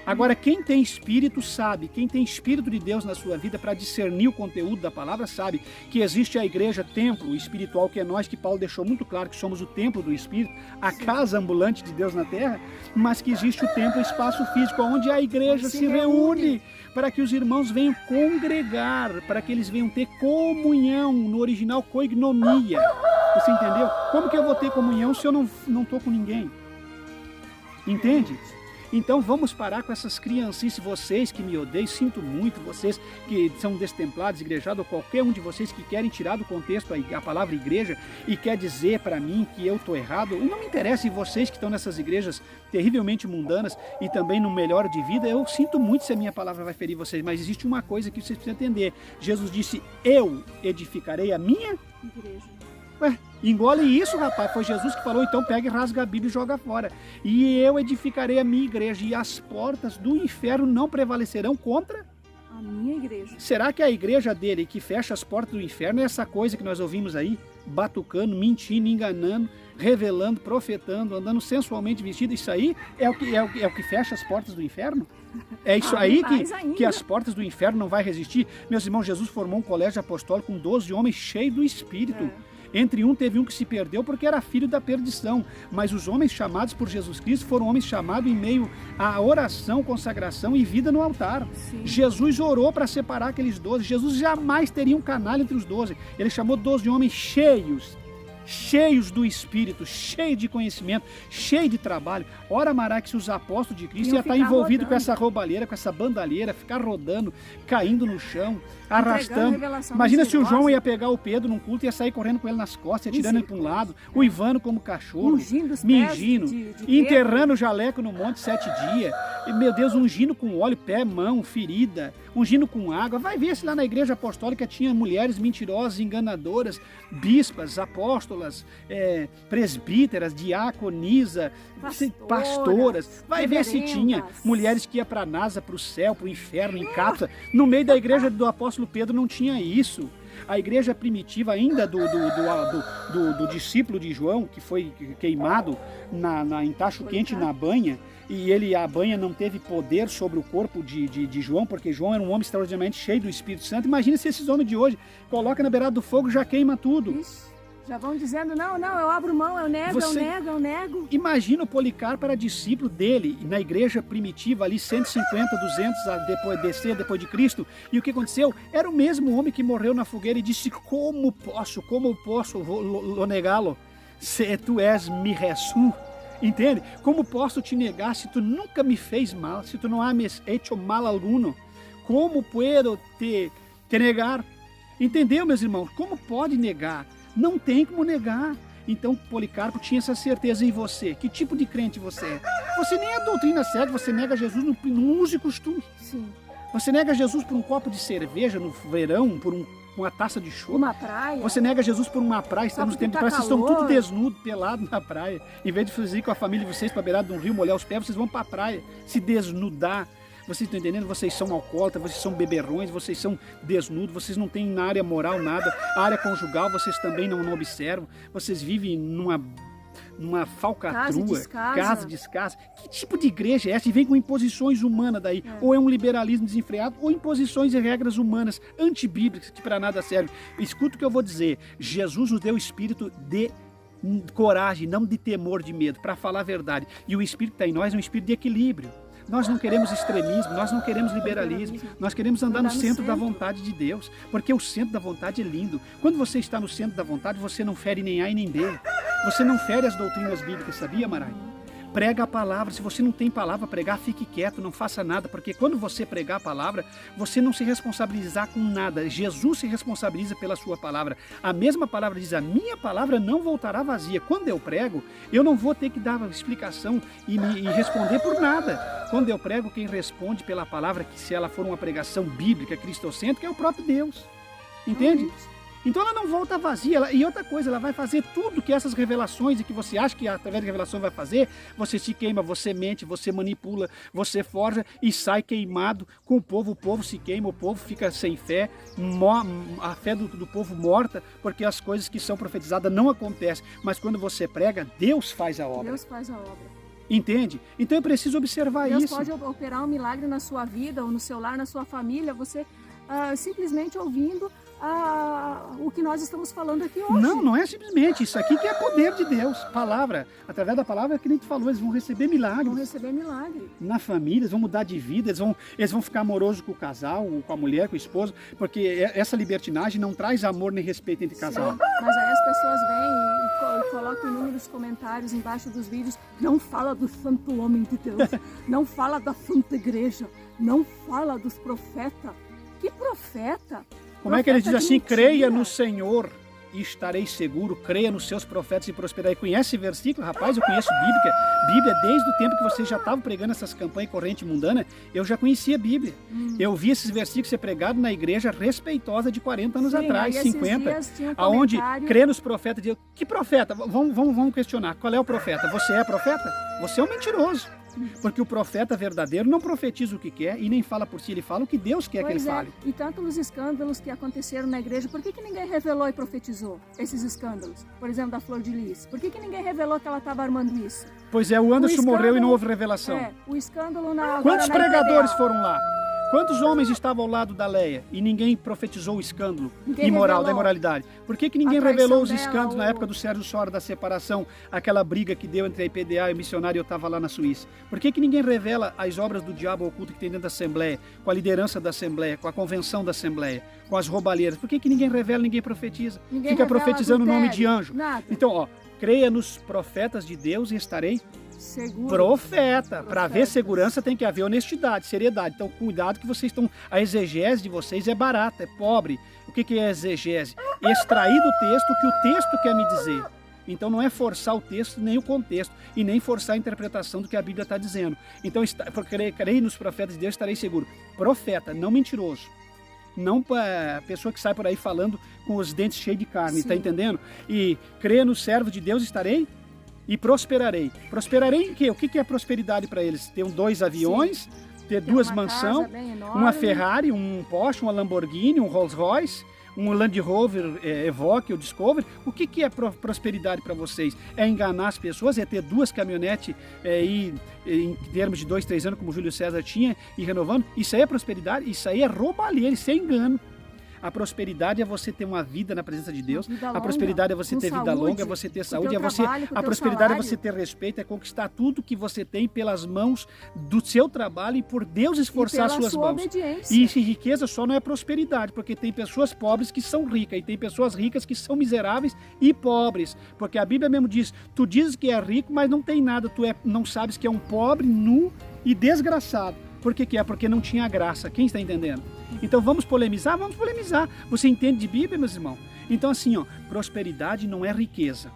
Agora, quem tem espírito sabe, quem tem espírito de Deus na sua vida para discernir o conteúdo da palavra sabe que existe a igreja, templo espiritual, que é nós, que Paulo deixou muito claro que somos o templo do Espírito, a casa ambulante de Deus na terra, mas que existe o templo, o espaço físico, onde a igreja se reúne para que os irmãos venham congregar, para que eles venham ter comunhão, no original koignomia. Você entendeu? Como que eu vou ter comunhão se eu não estou com ninguém? Entende? Então vamos parar com essas criancices, vocês que me odeiam, sinto muito, vocês que são destemplados, igrejados, ou qualquer um de vocês que querem tirar do contexto a palavra igreja e quer dizer para mim que eu estou errado, não me interessa, e vocês que estão nessas igrejas terrivelmente mundanas e também no melhor de vida, eu sinto muito se a minha palavra vai ferir vocês, mas existe uma coisa que vocês precisam entender, Jesus disse, eu edificarei a minha igreja. Ué, engole isso, rapaz, foi Jesus que falou, então pega e rasga a Bíblia e joga fora. E eu edificarei a minha igreja, e as portas do inferno não prevalecerão contra a minha igreja. Será que a igreja dele que fecha as portas do inferno é essa coisa que nós ouvimos aí? Batucando, mentindo, enganando, revelando, profetando, andando sensualmente vestido, isso aí é o que fecha as portas do inferno? É isso aí que as portas do inferno não vai resistir? Meus irmãos, Jesus formou um colégio apostólico com 12 homens cheios do Espírito. Entre teve um que se perdeu porque era filho da perdição, mas os homens chamados por Jesus Cristo foram homens chamados em meio à oração, consagração e vida no altar. Sim. Jesus orou para separar aqueles 12, Jesus jamais teria um canalha entre os 12, ele chamou 12 homens cheios do Espírito, cheios de conhecimento, cheios de trabalho. Ora, Mará, que se os apóstolos de Cristo iam estar envolvidos com essa roubalheira, com essa bandalheira, ficar rodando, caindo no chão, arrastando. Imagina se o João ia pegar o Pedro num culto e ia sair correndo com ele nas costas, atirando ele para um lado, o Ivano como cachorro, mingindo, enterrando o jaleco no monte 7 dias, e, meu Deus, ungindo com óleo, pé, mão, ferida, ungindo com água. Vai ver se lá na igreja apostólica tinha mulheres mentirosas, enganadoras, bispas, apóstolas, presbíteras, diaconisa, pastoras. Vai ver se tinha mulheres que iam para a NASA, para o céu, para o inferno, em cápsula. No meio da igreja do apóstolo Pedro não tinha isso. A igreja primitiva ainda do discípulo de João, que foi queimado em tacho quente na banha, e a banha não teve poder sobre o corpo de João, porque João era um homem extraordinariamente cheio do Espírito Santo. Imagina se esses homens de hoje colocam na beirada do fogo e já queima tudo. Já vão dizendo, não, eu abro mão, eu nego. Imagina o Policarpo era discípulo dele, na igreja primitiva ali, 150, 200 depois de Cristo. E o que aconteceu? Era o mesmo homem que morreu na fogueira e disse, como posso negá-lo? Se tu és mi Jesús. Entende? Como posso te negar se tu nunca me fez mal, se tu não has me hecho mal alguno? Como puedo te negar? Entendeu, meus irmãos? Como pode negar? Não tem como negar. Então Policarpo tinha essa certeza em você. Que tipo de crente você é? Você nem a doutrina segue, você nega Jesus no uso e costume. Sim. Você nega Jesus por um copo de cerveja no verão, por uma taça de chopp. Uma praia. Você nega Jesus por uma praia, estamos no tempo de praia, vocês estão tudo desnudo, pelado na praia. Em vez de fazer com a família de vocês para a beirada de um rio, molhar os pés, vocês vão para a praia se desnudar. Vocês estão entendendo? Vocês são alcoólatras, vocês são beberrões, vocês são desnudos, vocês não têm na área moral nada. A área conjugal vocês também não observam. Vocês vivem numa falcatrua, casa descasa. Que tipo de igreja é essa? E vem com imposições humanas daí. Ou é um liberalismo desenfreado, ou imposições e regras humanas antibíblicas que para nada servem. Escuta o que eu vou dizer. Jesus nos deu o espírito de coragem, não de temor, de medo, para falar a verdade. E o espírito que está em nós é um espírito de equilíbrio. Nós não queremos extremismo, nós não queremos liberalismo, nós queremos andar no centro da vontade de Deus, porque o centro da vontade é lindo. Quando você está no centro da vontade, você não fere nem A e nem B. Você não fere as doutrinas bíblicas, sabia, Marai? Prega a palavra. Se você não tem palavra a pregar, fique quieto, não faça nada, porque quando você pregar a palavra, você não se responsabilizar com nada. Jesus se responsabiliza pela sua palavra. A mesma palavra diz, a minha palavra não voltará vazia. Quando eu prego, eu não vou ter que dar explicação e responder por nada. Quando eu prego, quem responde pela palavra, que se ela for uma pregação bíblica, cristocêntrica, é o próprio Deus. Entende? Então ela não volta vazia. E outra coisa, ela vai fazer tudo que essas revelações e que você acha que através da revelação vai fazer, você se queima, você mente, você manipula, você forja e sai queimado com o povo se queima, o povo fica sem fé, a fé do povo morta, porque as coisas que são profetizadas não acontecem. Mas quando você prega, Deus faz a obra. Deus faz a obra. Entende? Então é preciso observar Deus isso. Deus pode operar um milagre na sua vida, ou no seu lar, na sua família, você simplesmente ouvindo o que nós estamos falando aqui hoje. Não é simplesmente isso aqui que é poder de Deus. Palavra. Através da palavra, que nem tu falou, eles vão receber milagres. Vão receber milagre. Na família, eles vão mudar de vida, eles vão ficar amorosos com o casal, com a mulher, com o esposo, porque essa libertinagem não traz amor nem respeito entre casal. Sim, mas aí as pessoas vêm e colocam inúmeros comentários embaixo dos vídeos, não fala do santo homem de Deus, não fala da santa igreja, não fala dos profetas. Que profeta? Como é que ele diz assim? Creia no Senhor e estarei seguro. Creia nos seus profetas e prosperarei. Conhece esse versículo? Rapaz, eu conheço Bíblia desde o tempo que vocês já estavam pregando essas campanhas corrente mundana. Eu já conhecia a Bíblia. Eu vi esses versículos ser pregados na igreja respeitosa de 40 anos atrás, 50. Aonde crê nos profetas. Que profeta? Vamos questionar. Qual é o profeta? Você é profeta? Você é um mentiroso. Porque o profeta verdadeiro não profetiza o que quer e nem fala por si, ele fala o que Deus quer que ele fale. E tanto os escândalos que aconteceram na igreja, por que ninguém revelou e profetizou esses escândalos? Por exemplo, da Flor de Lis. Por que ninguém revelou que ela estava armando isso? Pois é, o Anderson morreu e não houve revelação. O escândalo Quantos pregadores foram lá? Quantos homens estavam ao lado da Leia e ninguém profetizou o escândalo imoral, da imoralidade? Por que ninguém revelou os escândalos na época do Sérgio Sora, da separação, aquela briga que deu entre a IPDA e o missionário, eu estava lá na Suíça? Por que ninguém revela as obras do diabo oculto que tem dentro da Assembleia, com a liderança da Assembleia, com a convenção da Assembleia, com as roubalheiras? Por que ninguém revela, ninguém profetiza? Fica profetizando o nome de anjo. Nada. Então, creia nos profetas de Deus e estarei seguro. Profeta. Para haver segurança tem que haver honestidade, seriedade. Então, cuidado que vocês estão... A exegese de vocês é barata, é pobre. O que é exegese? Extrair do texto o que o texto quer me dizer. Então, não é forçar o texto nem o contexto e nem forçar a interpretação do que a Bíblia está dizendo. Então, creio nos profetas de Deus, estarei seguro. Profeta, não mentiroso. Não para pessoa que sai por aí falando com os dentes cheios de carne, está entendendo? E creia no servo de Deus, estarei e prosperarei. Prosperarei em quê? O que é prosperidade para eles? Ter 2 aviões, ter 2 mansões, uma Ferrari, um Porsche, uma Lamborghini, um Rolls Royce, um Land Rover Evoque ou Discovery. O que é prosperidade para vocês? É enganar as pessoas? É ter 2 caminhonetes em termos de 2, 3 anos, como o Júlio César tinha, e renovando? Isso aí é prosperidade? Isso aí é roubalheira, isso é engano. A prosperidade é você ter uma vida na presença de Deus. A longa, prosperidade é você ter vida longa, é você ter saúde, a prosperidade é você ter respeito, é conquistar tudo que você tem pelas mãos do seu trabalho e por Deus esforçar as suas mãos. Obediência. E riqueza só não é prosperidade, porque tem pessoas pobres que são ricas e tem pessoas ricas que são miseráveis e pobres. Porque a Bíblia mesmo diz, tu dizes que é rico, mas não tem nada, não sabes que é um pobre, nu e desgraçado. Por que é? Porque não tinha graça. Quem está entendendo? Então vamos polemizar? Vamos polemizar. Você entende de Bíblia, meus irmãos? Então assim, ó, prosperidade não é riqueza.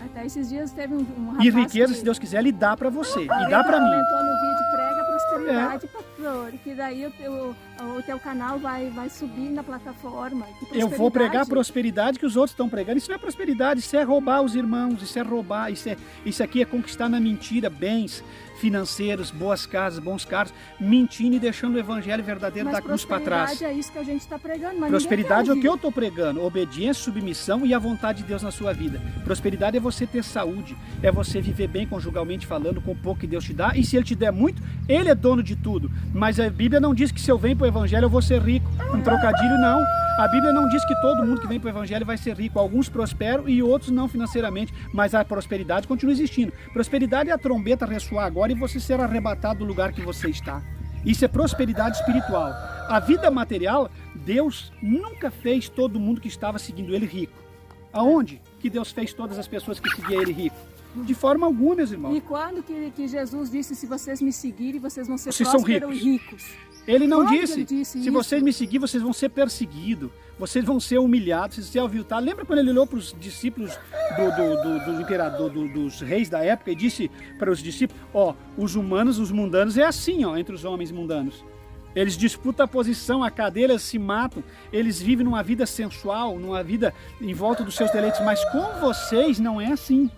Até esses dias teve um rapaz. E riqueza, se Deus quiser, Ele dá para você. E dá para mim. Comentou no vídeo, prega prosperidade, pastor, que daí o teu canal vai subir na plataforma. Eu vou pregar prosperidade que os outros estão pregando. Isso não é prosperidade, isso é roubar os irmãos, isso é roubar, isso aqui é conquistar na mentira bens financeiros, boas casas, bons carros, mentindo e deixando o evangelho verdadeiro da cruz para trás. Prosperidade é isso que a gente está pregando. Mas prosperidade é o que eu estou pregando, obediência, submissão e a vontade de Deus na sua vida. Prosperidade é você ter saúde, é você viver bem conjugalmente falando, com o pouco que Deus te dá, e se Ele te der muito, Ele é dono de tudo. Mas a Bíblia não diz que se eu venho para o evangelho eu vou ser rico. Um trocadilho não. A Bíblia não diz que todo mundo que vem para o evangelho vai ser rico. Alguns prosperam e outros não financeiramente, mas a prosperidade continua existindo. Prosperidade é a trombeta ressoar agora e você ser arrebatado do lugar que você está. Isso é prosperidade espiritual. A vida material, Deus nunca fez todo mundo que estava seguindo Ele rico. Aonde que Deus fez todas as pessoas que seguiam Ele rico? De forma alguma, meus irmãos. E quando que Jesus disse, se vocês me seguirem, vocês vão ser vocês prósperos são e ricos? Ele não Quando disse, ele disse se isso? vocês me seguirem, vocês vão ser perseguidos, vocês vão ser humilhados, vocês vão aviltar. Lembra quando ele olhou para os discípulos do imperador, dos reis da época e disse para os discípulos, ó, os humanos, os mundanos é assim, ó, entre os homens mundanos. Eles disputam a posição, a cadeira, eles se matam, eles vivem numa vida sensual, numa vida em volta dos seus deleites, mas com vocês não é assim.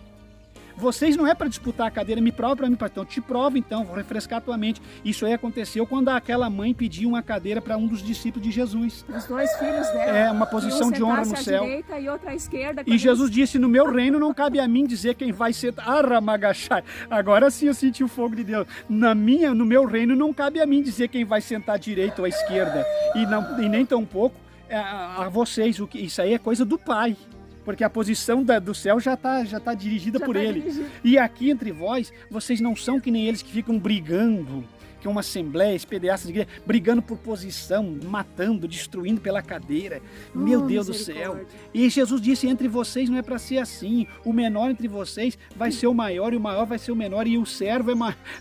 Vocês não é para disputar a cadeira, me prova para mim, então te prova então, vou refrescar a tua mente. Isso aí aconteceu quando aquela mãe pediu uma cadeira para um dos discípulos de Jesus. Os dois filhos dela. É, uma posição de honra no céu. À direita e outra à esquerda. E Jesus disse, no meu reino não cabe a mim dizer quem vai ser... Aramagachai. Agora sim eu senti o fogo de Deus. No meu reino não cabe a mim dizer quem vai sentar à direita ou à esquerda. E nem tão pouco a vocês. Isso aí é coisa do Pai. Porque a posição do céu já tá dirigida por Ele. Dirigido. E aqui entre vós, vocês não são que nem eles que ficam brigando, que é uma assembleia, espederaças de igreja, brigando por posição, matando, destruindo pela cadeira. Meu Deus do céu. E Jesus disse, entre vocês não é para ser assim. O menor entre vocês vai ser o maior e o maior vai ser o menor. E o servo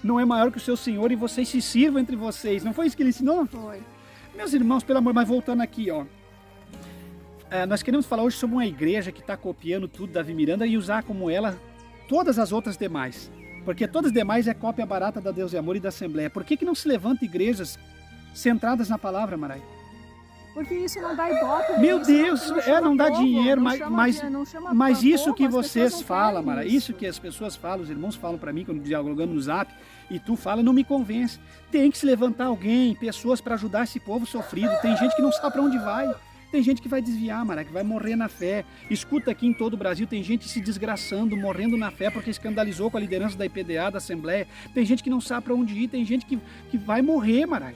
não é maior que o seu senhor e vocês se sirvam entre vocês. Não foi isso que ele ensinou? Foi. Meus irmãos, pelo amor, mas voltando aqui, ó. Nós queremos falar hoje sobre uma igreja que está copiando tudo da Davi Miranda e usar como ela todas as outras demais. Porque todas as demais é cópia barata da Deus e Amor e da Assembleia. Por que não se levanta igrejas centradas na palavra, Marai? Porque isso não dá ibope. Meu Deus, não dá dinheiro, mas isso que povo, vocês falam, querem Marai, isso que as pessoas falam, os irmãos falam para mim quando dialogamos no Zap, e tu fala, não me convence. Tem que se levantar alguém, pessoas para ajudar esse povo sofrido. Tem gente que não sabe para onde vai. Tem gente que vai desviar, Mara, que vai morrer na fé. Escuta aqui em todo o Brasil, tem gente se desgraçando, morrendo na fé porque escandalizou com a liderança da IPDA, da Assembleia. Tem gente que não sabe para onde ir, tem gente que vai morrer, Mara.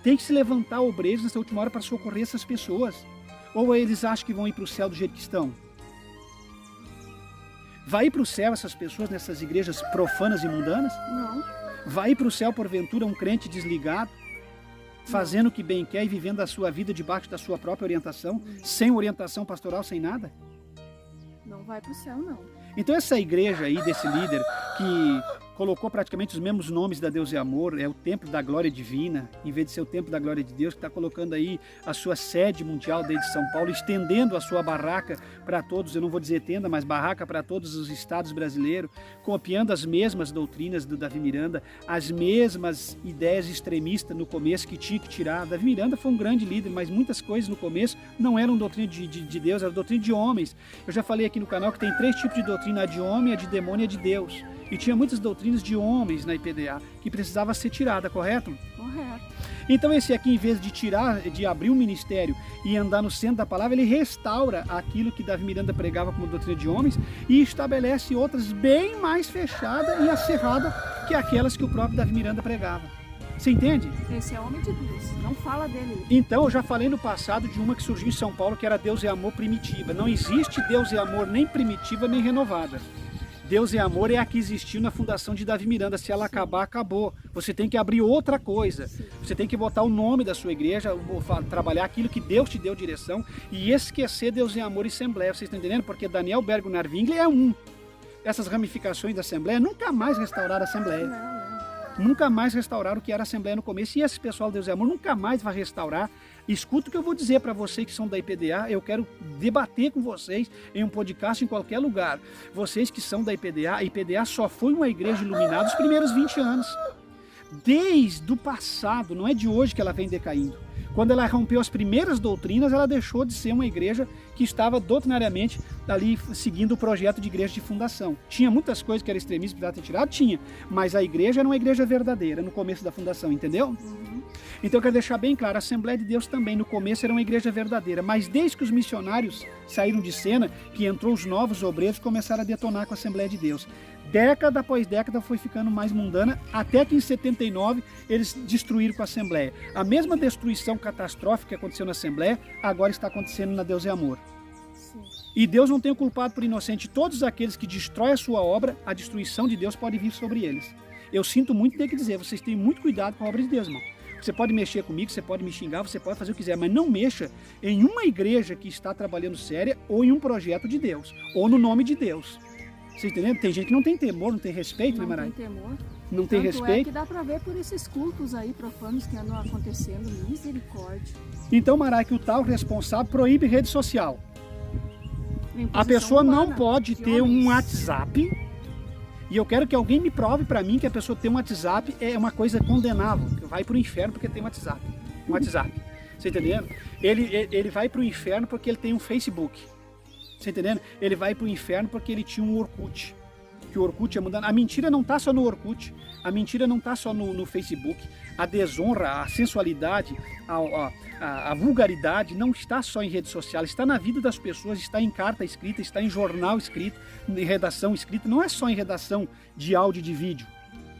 Tem que se levantar obreiros nessa última hora para socorrer essas pessoas. Ou eles acham que vão ir para o céu do jeito que estão? Vai ir para o céu essas pessoas nessas igrejas profanas e mundanas? Não. Vai ir para o céu, porventura, um crente desligado? Fazendo o que bem quer e vivendo a sua vida debaixo da sua própria orientação, sem orientação pastoral, sem nada? Não vai para o céu, não. Então essa igreja aí, desse líder, que colocou praticamente os mesmos nomes da Deus e Amor, é o Templo da Glória Divina, em vez de ser o Templo da Glória de Deus, que está colocando aí a sua sede mundial desde São Paulo, estendendo a sua barraca para todos, eu não vou dizer tenda, mas barraca para todos os estados brasileiros, copiando as mesmas doutrinas do Davi Miranda, as mesmas ideias extremistas no começo que tinha que tirar. Davi Miranda foi um grande líder, mas muitas coisas no começo não eram doutrina de Deus, eram doutrina de homens. Eu já falei aqui no canal que tem 3 tipos de doutrina, a de homem, a de demônio e a de Deus. E tinha muitas doutrinas de homens na IPDA que precisava ser tirada, correto? Correto. Então esse aqui, em vez de tirar, de abrir um ministério e andar no centro da palavra, ele restaura aquilo que Davi Miranda pregava como doutrina de homens e estabelece outras bem mais fechadas e acerradas que aquelas que o próprio Davi Miranda pregava. Você entende? Esse é homem de Deus, não fala dele. Então, eu já falei no passado de uma que surgiu em São Paulo, que era Deus e Amor primitiva. Não existe Deus e Amor nem primitiva, nem renovada. Deus e Amor é a que existiu na fundação de Davi Miranda. Se ela acabar, acabou. Você tem que abrir outra coisa. Você tem que botar o nome da sua igreja, trabalhar aquilo que Deus te deu direção e esquecer Deus e Amor e Assembleia. Vocês estão entendendo? Porque Daniel Bergo Narvingli é um. Essas ramificações da Assembleia nunca mais restauraram a Assembleia. Nunca mais restauraram o que era a Assembleia no começo. E esse pessoal Deus e Amor nunca mais vai restaurar. Escuta o que eu vou dizer para vocês que são da IPDA. Eu quero debater com vocês em um podcast em qualquer lugar. Vocês que são da IPDA, a IPDA só foi uma igreja iluminada os primeiros 20 anos. Desde o passado, não é de hoje que ela vem decaindo. Quando ela rompeu as primeiras doutrinas, ela deixou de ser uma igreja que estava doutrinariamente ali seguindo o projeto de igreja de fundação. Tinha muitas coisas que era extremismo, precisava ter tirado? Tinha. Mas a igreja era uma igreja verdadeira no começo da fundação, entendeu? Então eu quero deixar bem claro, a Assembleia de Deus também no começo era uma igreja verdadeira, mas desde que os missionários saíram de cena, que entrou os novos obreiros, começaram a detonar com a Assembleia de Deus. Década após década foi ficando mais mundana, até que em 79 eles destruíram com a Assembleia. A mesma destruição catastrófica que aconteceu na Assembleia, agora está acontecendo na Deus e Amor. Sim. E Deus não tem o culpado por inocente. Todos aqueles que destroem a sua obra, a destruição de Deus pode vir sobre eles. Eu sinto muito ter que dizer, vocês têm muito cuidado com a obra de Deus, irmão. Você pode mexer comigo, você pode me xingar, você pode fazer o que quiser, mas não mexa em uma igreja que está trabalhando séria ou em um projeto de Deus, ou no nome de Deus. Você entendendo? Tem gente que não tem temor, não tem respeito, né, Marai? Não tem temor. Não tem respeito. É que dá pra ver por esses cultos aí profanos que andam acontecendo, misericórdia. Então, Marai, que o tal responsável proíbe rede social. A pessoa não pode ter um WhatsApp, e eu quero que alguém me prove pra mim que a pessoa ter um WhatsApp é uma coisa condenável, que vai pro inferno porque tem um WhatsApp. Um WhatsApp. Você entendendo? Ele vai pro inferno porque ele tem um Facebook. Você entendendo? Ele vai para o inferno porque ele tinha um Orkut. Que o Orkut ia mudando. A mentira não está só no Orkut. A mentira não está só no Facebook. A desonra, a sensualidade, a vulgaridade não está só em rede social. Está na vida das pessoas, está em carta escrita, está em jornal escrito, em redação escrita. Não é só em redação de áudio e de vídeo.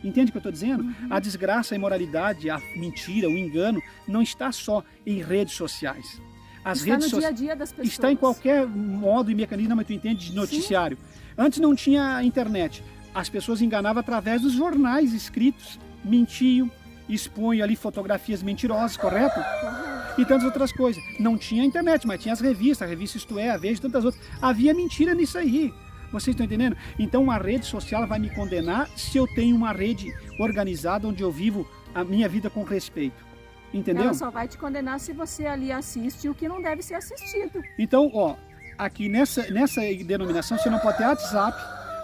Entende o que eu estou dizendo? A desgraça, a imoralidade, a mentira, o engano não está só em redes sociais. As está redes no dia a dia das pessoas. Está em qualquer modo e mecanismo, mas tu entende, de noticiário. Sim. Antes não tinha internet. As pessoas enganavam através dos jornais escritos, mentiam, expunham ali fotografias mentirosas, correto? E tantas outras coisas. Não tinha internet, mas tinha as revistas, a revista Isto É, a Veja e tantas outras. Havia mentira nisso aí. Vocês estão entendendo? Então a rede social vai me condenar se eu tenho uma rede organizada onde eu vivo a minha vida com respeito. Entendeu? Ela só vai te condenar se você ali assiste o que não deve ser assistido. Então, ó, aqui nessa denominação você não pode ter WhatsApp,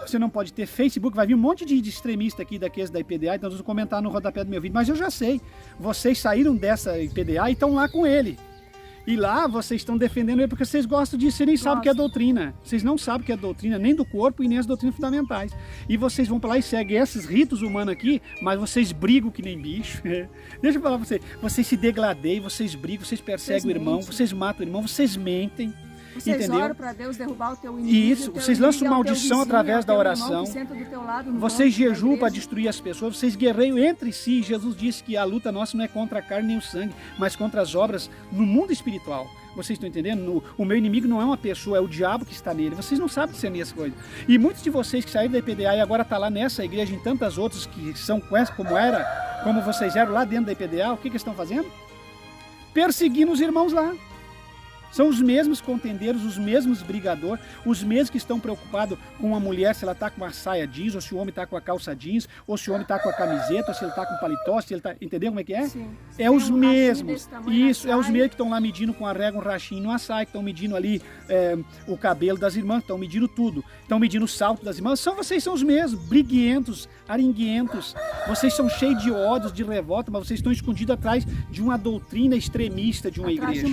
você não pode ter Facebook, vai vir um monte de extremista aqui daqueles da IPDA, então vamos comentar no rodapé do meu vídeo, mas eu já sei, vocês saíram dessa IPDA e estão lá com ele. E lá vocês estão defendendo ele porque vocês gostam disso, vocês nem sabem o que é doutrina. Vocês não sabem o que é doutrina, nem do corpo e nem as doutrinas fundamentais. E vocês vão para lá e seguem esses ritos humanos aqui, mas vocês brigam que nem bicho. Deixa eu falar para vocês, vocês se degladeiam, vocês brigam, vocês perseguem o irmão, vocês matam o irmão, vocês mentem. Vocês entendeu? Oram para Deus derrubar o teu inimigo. Isso, vocês lançam maldição através da oração. Vocês jejuam para destruir as pessoas, vocês guerreiam entre si. Jesus disse que a luta nossa não é contra a carne nem o sangue, mas contra as obras no mundo espiritual. Vocês estão entendendo? O meu inimigo não é uma pessoa, é o diabo que está nele. Vocês não sabem discernir as coisas. E muitos de vocês que saíram da IPDA e agora estão lá nessa igreja e em tantas outras que são como vocês eram lá dentro da IPDA, o que estão fazendo? Perseguindo os irmãos lá. São os mesmos contendeiros, os mesmos brigadores, os mesmos que estão preocupados com a mulher, se ela está com uma saia jeans, ou se o homem está com a calça jeans, ou se o homem está com a camiseta, ou se ele está com paletó, se ele está... Entendeu como é que é? Sim. É os mesmos. Isso, é os mesmos que estão lá medindo com a régua um rachinho no açaí, que estão medindo ali o cabelo das irmãs, estão medindo tudo. Estão medindo o salto das irmãs. Vocês são os mesmos, briguentos, aringuentos. Vocês são cheios de ódios, de revolta, mas vocês estão escondidos atrás de uma doutrina extremista de uma igreja.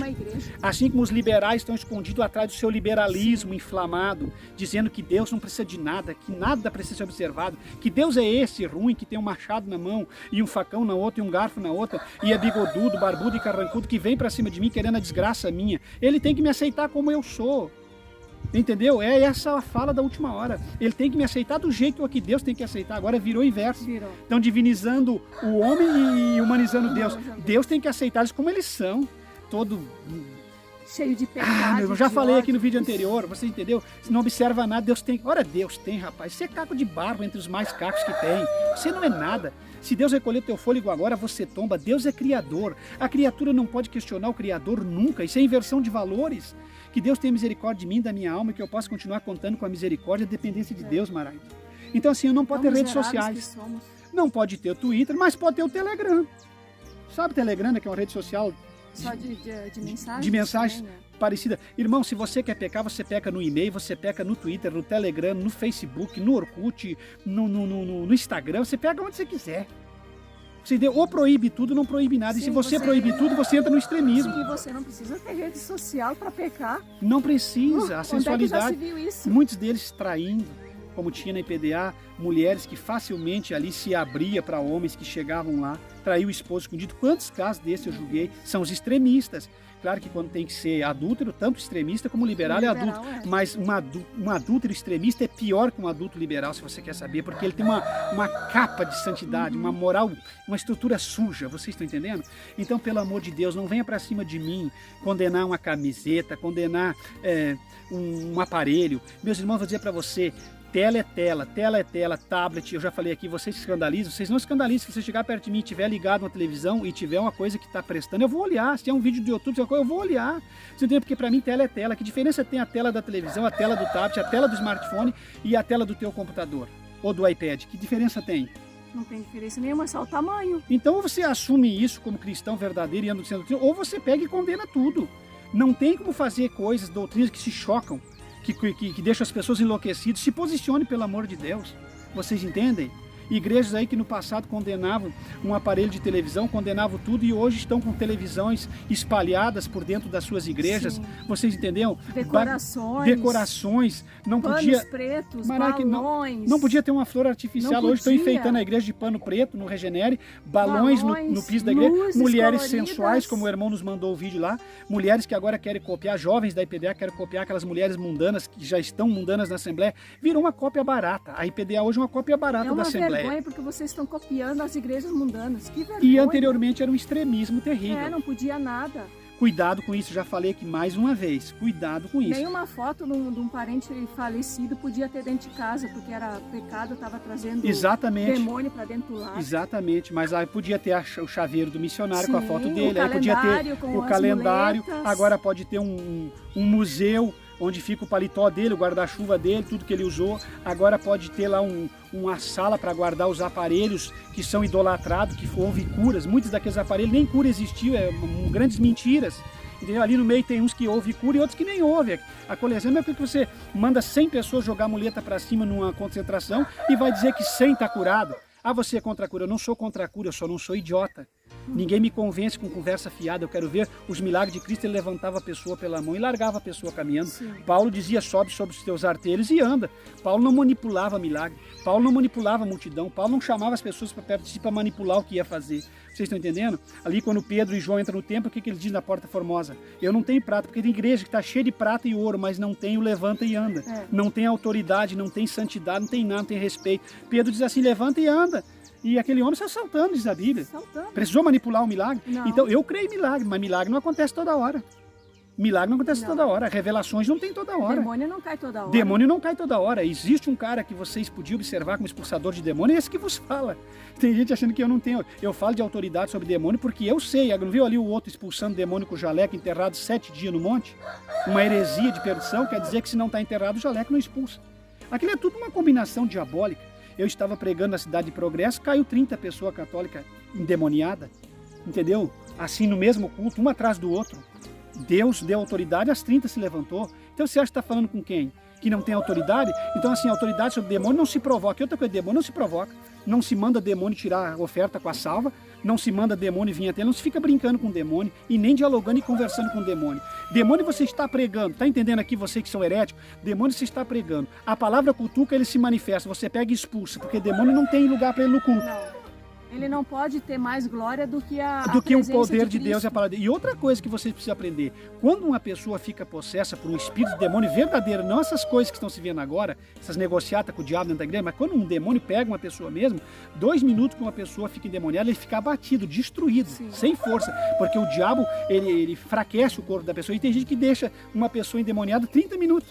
Assim como os liberais estão escondidos atrás do seu liberalismo inflamado, dizendo que Deus não precisa de nada, que nada precisa ser observado, que Deus é esse ruim, que tem um machado na mão e um facão na outra e um garfo na outra, e é bigodudo, barbudo e carrancudo, que vem pra cima de mim querendo a desgraça minha. Ele tem que me aceitar como eu sou. Entendeu? É essa a fala da última hora. Ele tem que me aceitar do jeito que Deus tem que aceitar. Agora virou o inverso. Estão divinizando o homem e humanizando Deus. Deus tem que aceitar eles como eles são. Todo... cheio de pecado. Eu já falei aqui no vídeo anterior, você entendeu? Se não observa nada, Deus tem. Ora, Deus tem, rapaz. Você é caco de barro entre os mais cacos que tem. Você não é nada. Se Deus recolher teu fôlego agora, você tomba. Deus é criador. A criatura não pode questionar o criador nunca. Isso é inversão de valores. Que Deus tenha misericórdia de mim, da minha alma, e que eu possa continuar contando com a misericórdia e a dependência de Deus, Maraíta. Então assim, eu não posso ter redes sociais. Não pode ter o Twitter, mas pode ter o Telegram. Sabe o Telegram, né, que é uma rede social... Só de mensagens? De mensagens parecida. Irmão, se você quer pecar, você peca no e-mail, você peca no Twitter, no Telegram, no Facebook, no Orkut, no Instagram, você pega onde você quiser. Você ou proíbe tudo, não proíbe nada. Sim, e se você proíbe tudo, você entra no extremismo. Sim, você não precisa ter rede social para pecar. Não precisa. A sensualidade, onde é que já se viu isso? Muitos deles traindo, como tinha na IPDA, mulheres que facilmente ali se abria para homens que chegavam lá, traiu o esposo escondido. Quantos casos desses eu julguei? São os extremistas. Claro que quando tem que ser adúltero, tanto extremista como liberal é adulto. Mas um adúltero extremista é pior que um adulto liberal, se você quer saber, porque ele tem uma capa de santidade, uma moral, uma estrutura suja, vocês estão entendendo? Então, pelo amor de Deus, não venha para cima de mim condenar uma camiseta, condenar um aparelho. Meus irmãos, vou dizer para você, tela é tela, tablet, eu já falei aqui, vocês se escandalizam, vocês não escandalizam. Se você chegar perto de mim e tiver ligado uma televisão e tiver uma coisa que está prestando, eu vou olhar. Se é um vídeo do YouTube, eu vou olhar. Você entende? Porque para mim tela é tela. Que diferença tem a tela da televisão, a tela do tablet, a tela do smartphone e a tela do teu computador ou do iPad? Que diferença tem? Não tem diferença nenhuma, só o tamanho. Então ou você assume isso como cristão verdadeiro e anda sendo, ou você pega e condena tudo. Não tem como fazer coisas, doutrinas que se chocam, que deixam as pessoas enlouquecidas. Se posicione, pelo amor de Deus. Vocês entendem? Igrejas aí que no passado condenavam um aparelho de televisão, condenavam tudo e hoje estão com televisões espalhadas por dentro das suas igrejas. Sim. Vocês entenderam? Decorações. Não podia... pretos, balões. Não podia ter uma flor artificial. Hoje estão enfeitando a igreja de pano preto no Regenere, balões no piso da igreja, mulheres coloridas, sensuais, como o irmão nos mandou o vídeo lá, mulheres que agora querem copiar, jovens da IPDA querem copiar aquelas mulheres mundanas que já estão mundanas na Assembleia. Virou uma cópia barata. A IPDA hoje é uma cópia barata da Assembleia. Vergonha porque vocês estão copiando as igrejas mundanas. Que vergonha. E anteriormente era um extremismo terrível. Não podia nada. Cuidado com isso, já falei aqui mais uma vez. Cuidado com isso. Nenhuma foto de um parente falecido podia ter dentro de casa, porque era pecado, estava trazendo demônio para dentro do lar. Exatamente, mas aí podia ter o chaveiro do missionário. Sim, com a foto dele, aí podia ter o calendário, agora pode ter um museu onde fica o paletó dele, o guarda-chuva dele, tudo que ele usou. Agora pode ter lá uma sala para guardar os aparelhos que são idolatrados, que houve curas. Muitos daqueles aparelhos nem cura existiu, grandes mentiras. Entendeu? Ali no meio tem uns que houve cura e outros que nem houve. A coleção é porque você manda 100 pessoas jogar a muleta para cima numa concentração e vai dizer que 100 está curado. Ah, você é contra a cura. Eu não sou contra a cura, eu só não sou idiota. Ninguém me convence com conversa fiada. Eu quero ver os milagres de Cristo. Ele levantava a pessoa pela mão e largava a pessoa caminhando. Sim. Paulo dizia, sobe sobre os teus artelhos e anda. Paulo não manipulava milagre. Paulo não manipulava a multidão. Paulo não chamava as pessoas para perto de si para manipular o que ia fazer. Vocês estão entendendo? Ali quando Pedro e João entram no templo, o que ele diz na porta formosa? Eu não tenho prata, porque tem igreja que está cheia de prata e ouro, mas não tem o levanta e anda. Não tem autoridade, não tem santidade, não tem nada, não tem respeito. Pedro diz assim, levanta e anda. E aquele homem está saltando, diz a Bíblia. Precisou manipular o milagre? Não. Então, eu creio em milagre, mas milagre não acontece toda hora. Milagre não acontece toda hora. Revelações não tem toda hora. Demônio não cai toda hora. Demônio não cai toda hora. Existe um cara que vocês podiam observar como expulsador de demônio, é esse que vos fala. Tem gente achando que eu não tenho. Eu falo de autoridade sobre demônio porque eu sei. Não viu ali o outro expulsando demônio com o jaleco enterrado 7 dias no monte? Uma heresia de perdição quer dizer que se não está enterrado, o jaleco não expulsa. Aquilo é tudo uma combinação diabólica. Eu estava pregando na cidade de Progresso, caiu 30 pessoas católicas endemoniadas, entendeu? Assim no mesmo culto, um atrás do outro. Deus deu autoridade, as 30 se levantou. Então você acha que está falando com quem? Que não tem autoridade? Então assim, a autoridade sobre o demônio não se provoca. E outra coisa, demônio não se provoca. Não se manda demônio tirar a oferta com a salva, não se manda demônio vir até, não se fica brincando com o demônio e nem dialogando e conversando com o demônio. Demônio você está pregando, tá entendendo aqui você que são heréticos? Demônio você está pregando. A palavra cutuca, ele se manifesta, você pega e expulsa, porque demônio não tem lugar para ele no culto. Ele não pode ter mais glória do que o poder de Deus e a palavra de Deus. E outra coisa que vocês precisam aprender, quando uma pessoa fica possessa por um espírito de demônio verdadeiro, não essas coisas que estão se vendo agora, essas negociatas com o diabo dentro da igreja, mas quando um demônio pega uma pessoa mesmo, 2 minutos que uma pessoa fica endemoniada, ele fica abatido, destruído, sim, sem força, porque o diabo, ele enfraquece o corpo da pessoa, e tem gente que deixa uma pessoa endemoniada 30 minutos.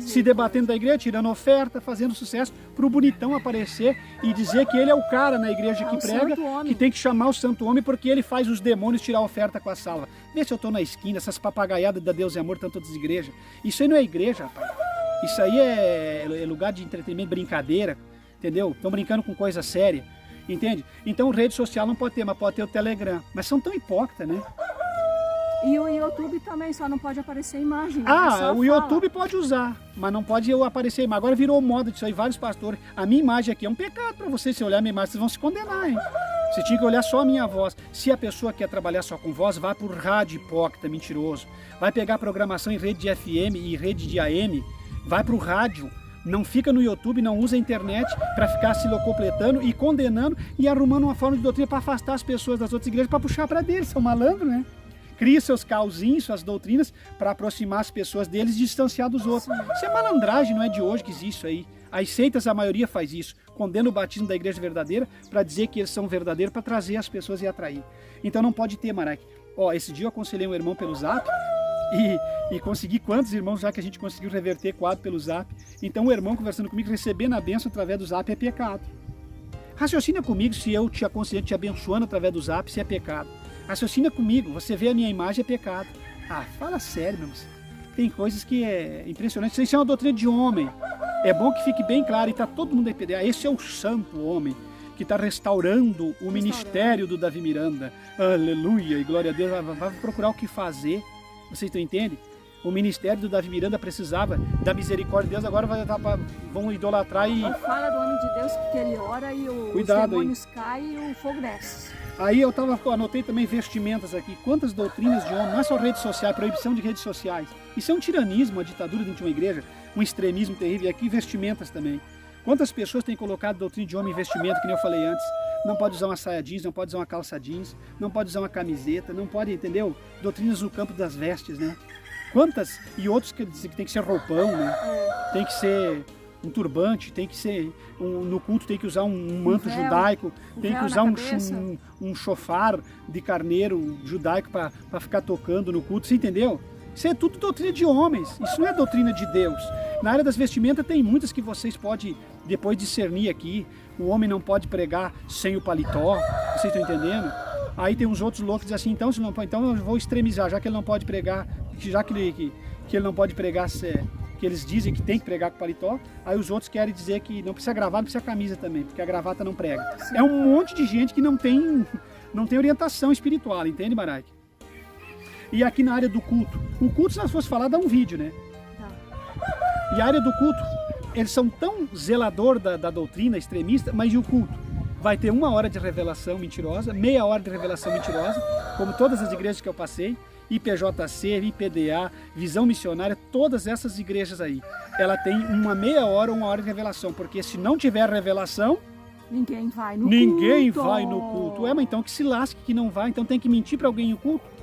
Se debatendo da igreja, tirando oferta, fazendo sucesso, para o bonitão aparecer e dizer que ele é o cara na igreja que prega, que tem que chamar o santo homem porque ele faz os demônios tirar oferta com a salva. Vê se eu estou na esquina, essas papagaiadas da Deus e Amor estão todas as igrejas. Isso aí não é igreja, rapaz. Isso aí é lugar de entretenimento, brincadeira, entendeu? Estão brincando com coisa séria, entende? Então rede social não pode ter, mas pode ter o Telegram. Mas são tão hipócritas, né? E o YouTube também só não pode aparecer imagem. O YouTube pode usar, mas não pode aparecer imagem. Agora virou moda disso aí, vários pastores. A minha imagem aqui é um pecado para vocês. Se olhar a minha imagem, vocês vão se condenar, hein? Você tinha que olhar só a minha voz. Se a pessoa quer trabalhar só com voz, vá por rádio hipócrita, mentiroso. Vai pegar programação em rede de FM e rede de AM, vai pro rádio. Não fica no YouTube, não usa a internet para ficar se locupletando e condenando e arrumando uma forma de doutrina para afastar as pessoas das outras igrejas, para puxar para deles. São malandros, né? Cria seus cauzinhos, suas doutrinas, para aproximar as pessoas deles e distanciar dos outros. Isso é malandragem, não é de hoje que existe isso aí. As seitas, a maioria faz isso. Condena o batismo da igreja verdadeira para dizer que eles são verdadeiros, para trazer as pessoas e atrair. Então não pode ter, Maraque. Esse dia eu aconselhei um irmão pelo Zap e consegui quantos irmãos já que a gente conseguiu reverter quadro pelo Zap. Então o irmão conversando comigo, recebendo a bênção através do Zap é pecado. Raciocina comigo se eu te aconselhando, te abençoando através do Zap, se é pecado. Raciocina comigo, você vê a minha imagem é pecado. Fala sério, meu irmão. Tem coisas que é impressionante. Isso é uma doutrina de homem. É bom que fique bem claro, e está todo mundo aí. Esse é o santo homem que está restaurando o ministério do Davi Miranda. Aleluia e glória a Deus. Vai procurar o que fazer. Vocês estão entendendo? O ministério do Davi Miranda precisava da misericórdia de Deus, agora vão idolatrar e... Fala do homem de Deus, porque ele ora e os demônios caem e o fogo desce. Aí eu anotei também vestimentas aqui, quantas doutrinas de homem, não é só redes sociais, proibição de redes sociais. Isso é um tiranismo, uma ditadura dentro de uma igreja, um extremismo terrível. E aqui vestimentas também. Quantas pessoas têm colocado doutrina de homem em vestimento, que nem eu falei antes. Não pode usar uma saia jeans, não pode usar uma calça jeans, não pode usar uma camiseta, não pode, entendeu? Doutrinas no campo das vestes, né? Quantas? E outros que tem que ser roupão, né? Tem que ser um turbante, tem que ser... no culto tem que usar um manto judaico, tem que usar um chofar de carneiro judaico para ficar tocando no culto, você entendeu? Isso é tudo doutrina de homens, isso não é doutrina de Deus. Na área das vestimentas tem muitas que vocês podem depois discernir aqui. O homem não pode pregar sem o paletó, vocês estão entendendo? Aí tem uns outros loucos que dizem assim, então eu vou extremizar, já que ele não pode pregar, já que ele não pode pregar, que eles dizem que tem que pregar com paletó, aí os outros querem dizer que não precisa gravata, não precisa camisa também, porque a gravata não prega. Sim. É um monte de gente que não tem orientação espiritual, entende, Maraque? E aqui na área do culto, o culto, se nós fosse falar, dá um vídeo, né? E a área do culto, eles são tão zelador da doutrina extremista, mas e o culto? Vai ter 1 hora de revelação mentirosa, meia hora de revelação mentirosa, como todas as igrejas que eu passei, IPJC, IPDA, Visão Missionária, todas essas igrejas aí. Ela tem uma meia hora ou 1 hora de revelação, porque se não tiver revelação, ninguém vai no culto. Mas então que se lasque que não vai, então tem que mentir para alguém no culto.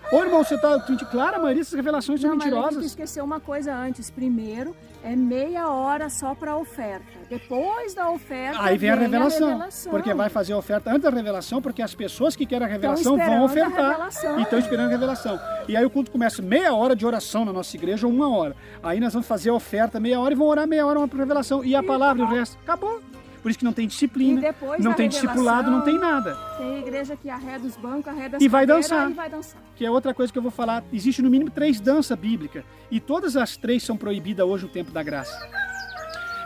Ô irmão, você está claro, a maioria dessas revelações são mentirosas. Mas esqueceu uma coisa antes. Primeiro, é meia hora só para a oferta. Depois da oferta, aí vem a revelação. Porque vai fazer a oferta antes da revelação, porque as pessoas que querem a revelação vão ofertar. E estão esperando a revelação. E aí o culto começa meia hora de oração na nossa igreja, ou 1 hora. Aí nós vamos fazer a oferta meia hora e vão orar meia hora para revelação. E a palavra e o resto. Acabou. Por isso que não tem disciplina, não tem discipulado, não tem nada. Tem igreja que arreda os bancos, arreda as cadeiras vai dançar. E vai dançar. Que é outra coisa que eu vou falar. Existe no mínimo 3 danças bíblicas. E todas as 3 são proibidas hoje no tempo da graça.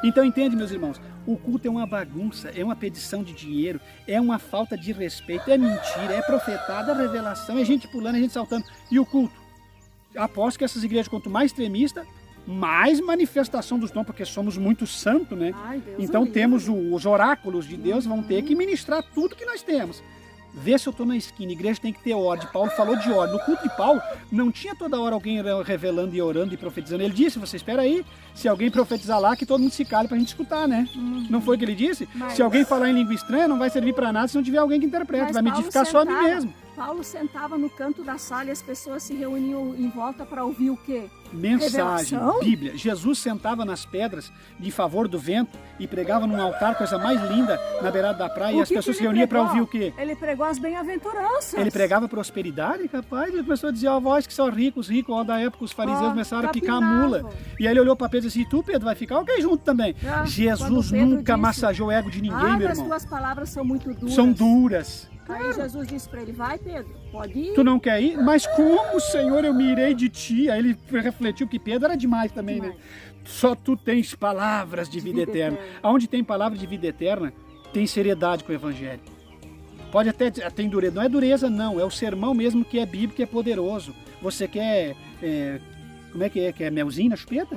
Então entende, meus irmãos, o culto é uma bagunça, é uma pedição de dinheiro, é uma falta de respeito, é mentira, é profetada, é revelação, é gente pulando, é gente saltando. E o culto? Aposto que essas igrejas, quanto mais extremista, mais manifestação dos dons, porque somos muito santos, né? Então temos os oráculos de Deus, vão ter que ministrar tudo que nós temos. Vê se eu estou na esquina. A igreja tem que ter ordem. Paulo falou de ordem. No culto de Paulo, não tinha toda hora alguém revelando e orando e profetizando. Ele disse, você espera aí, se alguém profetizar lá, que todo mundo se cale para a gente escutar, né? Não foi o que ele disse? Mas... Se alguém falar em língua estranha, não vai servir para nada se não tiver alguém que interprete. Vai me edificar só a mim mesmo. Paulo sentava no canto da sala e as pessoas se reuniam em volta para ouvir o quê? Mensagem, Revelação? Bíblia. Jesus sentava nas pedras de favor do vento e pregava num altar, coisa mais linda, na beirada da praia, e as pessoas se reuniam para ouvir o quê? Ele pregou as bem-aventuranças. Ele pregava prosperidade, capaz. Ele começou a dizer, ó, vós que são ricos, ó, da época os fariseus começaram a picar a mula. E aí ele olhou para Pedro e disse, tu, Pedro, vai ficar alguém junto também. Jesus nunca massageou o ego de ninguém, meu irmão. As tuas palavras são muito duras. São duras. Aí Jesus disse para ele, vai Pedro, pode ir. Tu não quer ir? Mas como, Senhor, eu me irei de ti? Aí ele refletiu que Pedro era demais também, né? Só tu tens palavras de vida eterna. Onde tem palavra de vida eterna, tem seriedade com o evangelho. Pode até ter dureza, não é dureza não, é o sermão mesmo que é bíblico, que é poderoso. Você quer, como é que é? Quer melzinho na chupeta?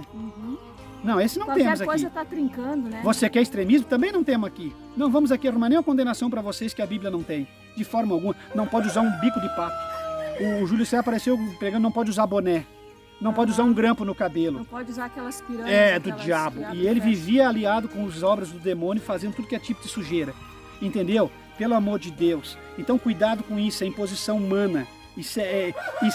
Não, esse não temos aqui. Qualquer coisa está trincando, né? Você quer extremismo? Também não temos aqui. Não vamos aqui arrumar nenhuma condenação para vocês que a Bíblia não tem. De forma alguma. Não pode usar um bico de pato. O Júlio César apareceu pregando, não pode usar boné. Não pode usar um grampo no cabelo. Não pode usar aquelas piranhas. Do diabo. E ele vivia aliado com as obras do demônio, fazendo tudo que é tipo de sujeira. Entendeu? Pelo amor de Deus. Então cuidado com isso, é imposição humana. Isso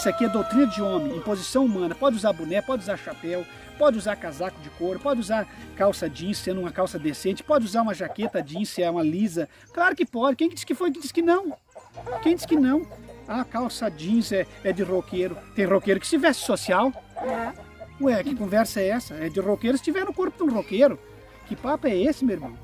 aqui é doutrina de homem, imposição humana. Pode usar boné, pode usar chapéu, pode usar casaco de couro, pode usar calça jeans, sendo uma calça decente, pode usar uma jaqueta jeans, se é uma lisa. Claro que pode. Quem disse que foi? Quem disse que não? Quem disse que não? Ah, calça jeans é de roqueiro. Tem roqueiro que se veste social. Ué, que conversa é essa? É de roqueiro se tiver no corpo de um roqueiro. Que papo é esse, meu irmão?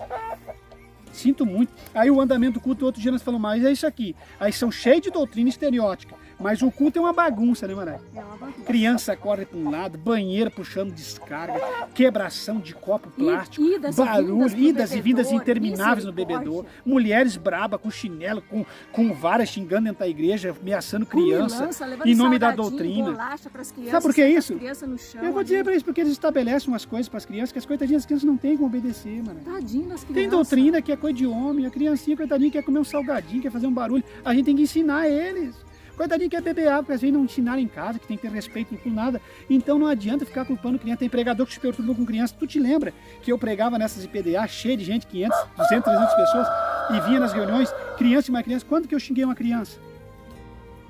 Sinto muito. Aí o andamento do culto, outro dia nós falamos, mas é isso aqui. Aí são cheios de doutrina estereótica. Mas o culto é uma bagunça, né, Marai? É uma bagunça. Criança corre para um lado, banheiro puxando descarga, quebração de copo plástico, barulho, idas e vindas intermináveis no bebedouro, mulheres brabas com chinelo, com vara xingando dentro da igreja, ameaçando criança, em nome da doutrina. Sabe por que isso? Eu vou dizer para isso, porque eles estabelecem umas coisas para as crianças que as coitadinhas das crianças não têm como obedecer, mano. Tadinho das crianças. Tem doutrina que é coisa de homem, a criancinha, coitadinha, quer comer um salgadinho, quer fazer um barulho. A gente tem que ensinar eles. Coitadinho quer beber água, porque às vezes não ensinaram em casa, que tem que ter respeito com nada. Então não adianta ficar culpando criança. Tem pregador que se perturba com criança. Tu te lembra que eu pregava nessas IPDA, cheio de gente, 500, 200, 300 pessoas, e vinha nas reuniões, criança e mais criança. Quando que eu xinguei uma criança?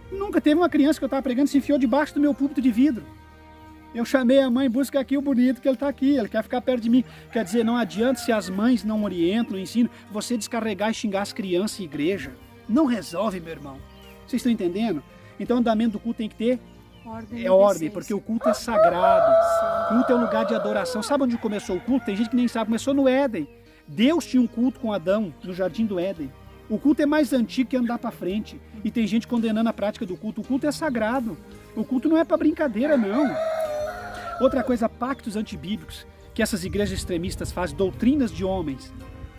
Nunca teve uma criança que eu estava pregando se enfiou debaixo do meu púlpito de vidro. Eu chamei a mãe, busca aqui o bonito que ele está aqui, ele quer ficar perto de mim. Quer dizer, não adianta se as mães não orientam, ensinam, você descarregar e xingar as crianças em igreja. Não resolve, meu irmão. Vocês estão entendendo? Então o andamento do culto tem que ter ordem, porque o culto é sagrado. O culto é um lugar de adoração. Sabe onde começou o culto? Tem gente que nem sabe, começou no Éden. Deus tinha um culto com Adão no jardim do Éden. O culto é mais antigo que andar para frente. E tem gente condenando a prática do culto. O culto é sagrado. O culto não é para brincadeira, não. Outra coisa, pactos antibíblicos, que essas igrejas extremistas fazem, doutrinas de homens.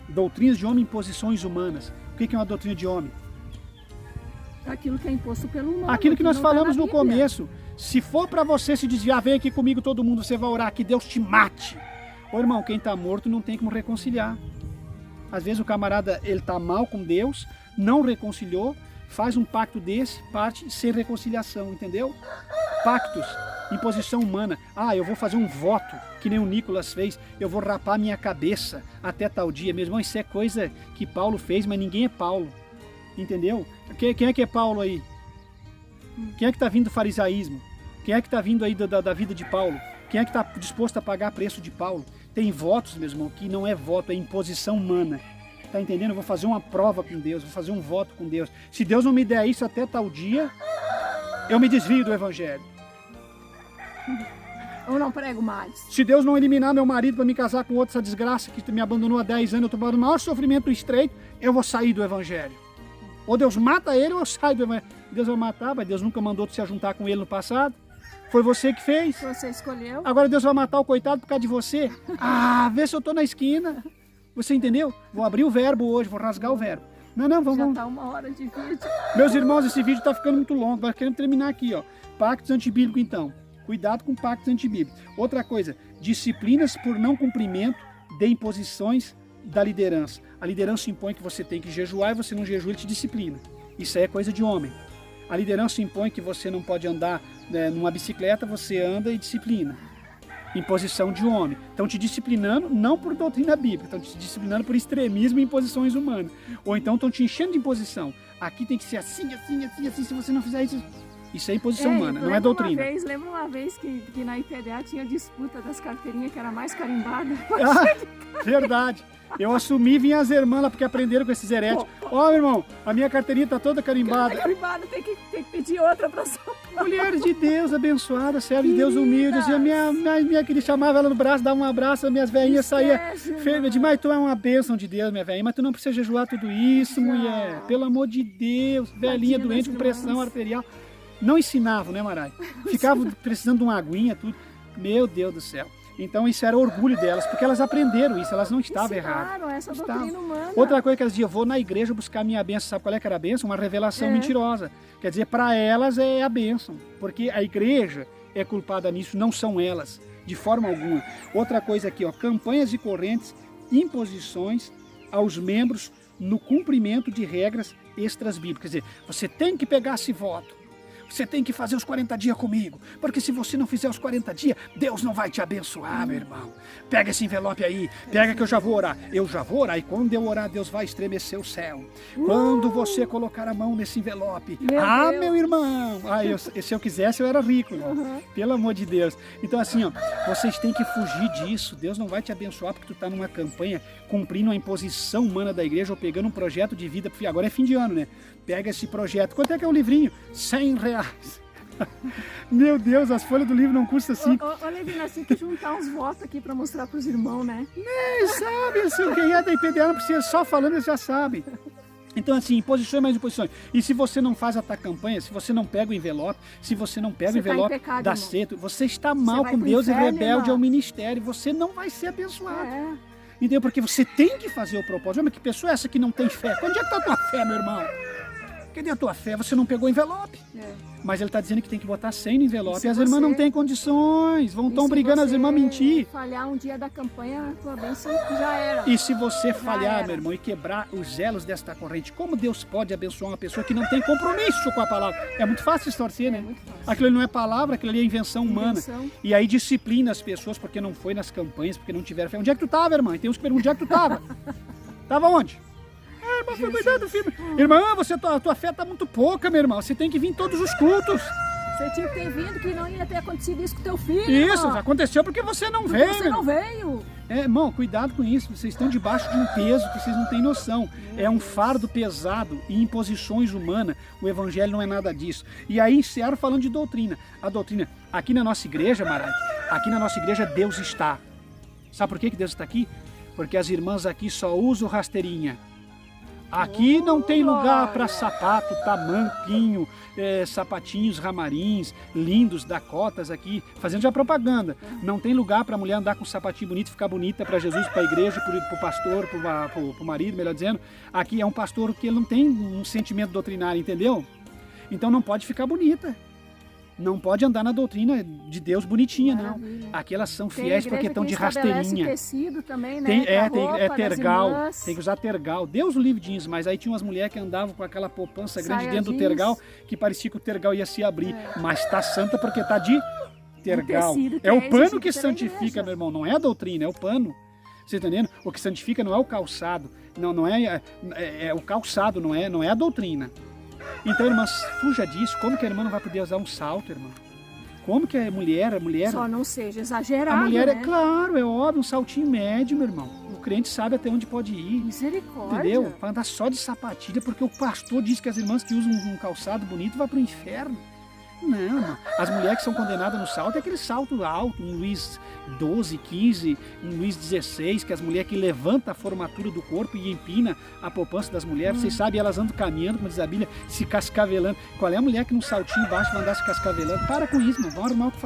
Doutrinas de homem em posições humanas. O que é uma doutrina de homem? Aquilo que é imposto pelo humano. Aquilo que nós falamos no começo. Se for para você se desviar, vem aqui comigo todo mundo, você vai orar, que Deus te mate. Ô irmão, quem está morto não tem como reconciliar. Às vezes o camarada, ele está mal com Deus, não reconciliou, faz um pacto desse, parte sem reconciliação, entendeu? Pactos, imposição humana. Ah, eu vou fazer um voto, que nem o Nicolas fez, eu vou rapar minha cabeça até tal dia. Meu irmão, isso é coisa que Paulo fez, mas ninguém é Paulo. Entendeu? Quem é que é Paulo aí? Quem é que está vindo do farisaísmo? Quem é que está vindo aí da vida de Paulo? Quem é que está disposto a pagar preço de Paulo? Tem votos, meu irmão, que não é voto, é imposição humana. Tá entendendo? Eu vou fazer uma prova com Deus, vou fazer um voto com Deus. Se Deus não me der isso até tal dia, eu me desvio do evangelho. Eu não prego mais. Se Deus não eliminar meu marido para me casar com outra, essa desgraça que me abandonou há 10 anos, eu estou passando o maior sofrimento estreito, eu vou sair do evangelho. Ou Deus mata ele ou eu saio do evangelho. Deus vai matar, mas Deus nunca mandou tu se juntar com ele no passado. Foi você que fez. Você escolheu. Agora Deus vai matar o coitado por causa de você. Ah, vê se eu estou na esquina. Você entendeu? Vou abrir o verbo hoje, vou rasgar o verbo. Não, vamos. Já está 1 hora de vídeo. Meus irmãos, esse vídeo está ficando muito longo, mas queremos terminar aqui, ó. Pactos antibíblicos, então. Cuidado com pactos antibíblicos. Outra coisa, disciplinas por não cumprimento de imposições da liderança. A liderança impõe que você tem que jejuar e você não jejua, ele te disciplina. Isso aí é coisa de homem. A liderança impõe que você não pode andar, né, numa bicicleta, você anda e disciplina. Imposição de homem. Estão te disciplinando não por doutrina bíblica, estão te disciplinando por extremismo e imposições humanas. Ou então estão te enchendo de imposição. Aqui tem que ser assim, assim, assim, assim, se você não fizer isso... Isso é imposição humana, não é doutrina. Lembra uma vez que na IPDA tinha disputa das carteirinhas que era mais carimbada? Ah, verdade. Eu assumi, vinha as irmãs lá porque aprenderam com esses heréticos. Ó, meu irmão, a minha carteirinha tá toda carimbada. Carimbada, tem que pedir outra pra São Paulo. Mulheres de Deus abençoadas, servos de Deus humildes. E a minha querida chamava ela no braço, dava um abraço, as minhas velhinhas saíam. Mas tu é uma bênção de Deus, minha velhinha. Mas tu não precisa jejuar tudo isso, mulher. Pelo amor de Deus. Velhinha doente com pressão arterial. Não ensinavam, né, Marai? Ficavam precisando de uma aguinha, tudo. Meu Deus do céu. Então isso era orgulho delas, porque elas aprenderam isso, elas não estavam erradas. Essa doutrina humana. Outra coisa que elas diziam, eu vou na igreja buscar a minha bênção. Sabe qual é que era a bênção? Uma revelação mentirosa. Quer dizer, para elas é a bênção, porque a igreja é culpada nisso, não são elas, de forma alguma. Outra coisa aqui, ó, campanhas e correntes, imposições aos membros no cumprimento de regras extras bíblicas. Quer dizer, você tem que pegar esse voto. Você tem que fazer os 40 dias comigo, porque se você não fizer os 40 dias, Deus não vai te abençoar, meu irmão. Pega esse envelope aí, pega que eu já vou orar. Eu já vou orar e quando eu orar, Deus vai estremecer o céu. Quando você colocar a mão nesse envelope, meu irmão. Se eu quisesse, eu era rico, né? Pelo amor de Deus. Então assim, ó, vocês têm que fugir disso. Deus não vai te abençoar porque tu está numa campanha cumprindo a imposição humana da igreja ou pegando um projeto de vida. Agora é fim de ano, né? Pega esse projeto. Quanto é que é o livrinho? R$100. Meu Deus, as folhas do livro não custam assim. Ô Levi, nós temos que juntar uns votos aqui para mostrar para os irmãos, né? Nem sabe, assim, quem é da IPDA não precisa, só falando eles já sabem. Então assim, imposições mais imposições. E se você não faz a tua campanha, se você não pega o envelope, se você não pega o envelope da seto, você está mal com Deus e rebelde ao ministério, você não vai ser abençoado. Entendeu? Porque você tem que fazer o propósito. Mas que pessoa é essa que não tem fé? Onde é que está a tua fé, meu irmão? Cadê a tua fé? Você não pegou o envelope. Mas ele está dizendo que tem que botar 100 no envelope. E as irmãs não têm condições. Estão brigando as irmãs mentir. Se falhar um dia da campanha, a tua bênção já era. E se você falhar, meu irmão, e quebrar os elos desta corrente, como Deus pode abençoar uma pessoa que não tem compromisso com a palavra? É muito fácil distorcer, né? Muito fácil. Aquilo ali não é palavra, aquilo ali é invenção humana. E aí disciplina as pessoas porque não foi nas campanhas, porque não tiveram fé. Onde é que tu estava, irmã? E tem uns que perguntam, onde é que tu estava? Tava onde? Irmã, foi cuidado, filho. Irmã, a tua fé está muito pouca, meu irmão. Você tem que vir em todos os cultos. Você tinha que ter vindo, que não ia ter acontecido isso com teu filho. Isso, aconteceu porque você não veio. Você não veio. Irmão, cuidado com isso. Vocês estão debaixo de um peso que vocês não têm noção. É um fardo pesado e imposições humanas. O evangelho não é nada disso. E aí encerro falando de doutrina. A doutrina, aqui na nossa igreja, Marai, aqui na nossa igreja Deus está. Sabe por que Deus está aqui? Porque as irmãs aqui só usam rasteirinha. Aqui não tem lugar para sapato, tamanquinho, sapatinhos ramarins, lindos, dacotas aqui, fazendo já propaganda. Não tem lugar para a mulher andar com um sapatinho bonito, ficar bonita para Jesus, para a igreja, para o pastor, para o marido, melhor dizendo. Aqui é um pastor que ele não tem um sentimento doutrinário, entendeu? Então não pode ficar bonita. Não pode andar na doutrina de Deus bonitinha, não. Aqui elas são fiéis porque estão de rasteirinha. Tecido também, né? Tem tergal, tem que usar tergal. Deus o livre diz, mas aí tinha umas mulheres que andavam com aquela poupança grande dentro do tergal, que parecia que o tergal ia se abrir. Mas está santa porque está de tergal. É o pano que santifica, meu irmão, não é a doutrina, é o pano. Você está entendendo? O que santifica não é o calçado, não é o calçado, não é a doutrina. Então, irmãs, fuja disso. Como que a irmã não vai poder usar um salto, irmã? Como que a mulher... Só não seja exagerado, a mulher, né? Claro, é óbvio, um saltinho médio, meu irmão. O crente sabe até onde pode ir. Misericórdia. Entendeu? Para andar só de sapatilha, porque o pastor diz que as irmãs que usam um calçado bonito vão para o inferno. Não, irmão. As mulheres que são condenadas no salto é aquele salto alto, um Luís 12, 15, um Luís 16, que as mulheres que levantam a formatura do corpo e empina a poupança das mulheres. Vocês sabem, elas andam caminhando, como diz a Bíblia, se cascavelando. Qual é a mulher que num saltinho baixo vai andar se cascavelando? Para com isso, irmão. Vão arrumar o que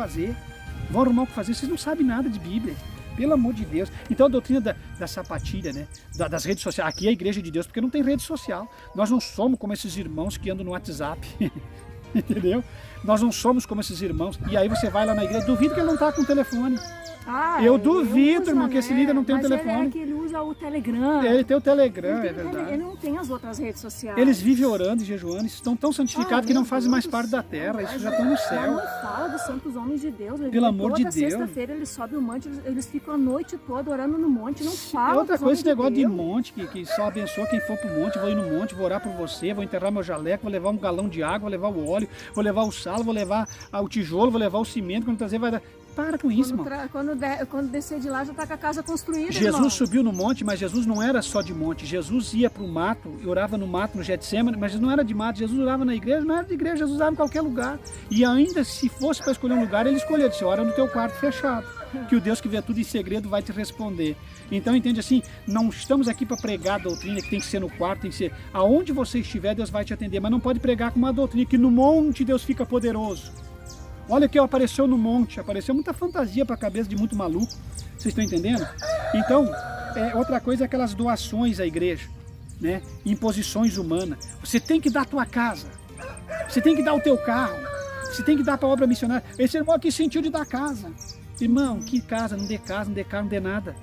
fazer. Vocês não sabem nada de Bíblia. Pelo amor de Deus. Então a doutrina da sapatilha, né? Das redes sociais. Aqui é a igreja de Deus, porque não tem rede social. Nós não somos como esses irmãos que andam no WhatsApp. Entendeu? Nós não somos como esses irmãos. E aí você vai lá na igreja, duvido que ele não está com o telefone. Eu duvido, irmão, que esse líder não tem um mas telefone. Ele usa o Telegram. Ele tem o Telegram, é verdade. Ele não tem as outras redes sociais. Eles vivem orando e jejuando, estão tão santificados que não fazem mais parte da terra, isso já estão no céu. Não fala dos santos homens de Deus. Pelo amor de Deus. Toda sexta-feira eles sobem o monte, eles ficam a noite toda orando no monte, não falam. Outra coisa, esse negócio de monte, que só abençoa quem for pro monte, vou ir no monte, vou orar por você, vou enterrar meu jaleco, vou levar um galão de água, vou levar o óleo, vou levar o sal, vou levar o tijolo, vou levar o cimento, quando trazer vai dar... Para com isso, irmão. Quando descer de lá já está com a casa construída, Jesus irmão. subiu no monte, mas Jesus não era só de monte. Jesus ia para o mato, orava no mato, no Getsemane, mas não era de mato. Jesus orava na igreja, não era de igreja, Jesus orava em qualquer lugar. E ainda se fosse para escolher um lugar, ele escolheu, disse, ora no teu quarto fechado, que o Deus que vê tudo em segredo vai te responder. Então entende assim, não estamos aqui para pregar a doutrina que tem que ser no quarto, tem que ser aonde você estiver, Deus vai te atender, mas não pode pregar com uma doutrina que no monte Deus fica poderoso. Olha que apareceu no monte, apareceu muita fantasia para a cabeça de muito maluco, vocês estão entendendo? Então, outra coisa é aquelas doações à igreja, né? Imposições humanas. Você tem que dar a tua casa, você tem que dar o teu carro, você tem que dar para a obra missionária. Esse irmão aqui sentiu de dar casa. Irmão, que casa? Não dê casa, não dê carro, não dê nada.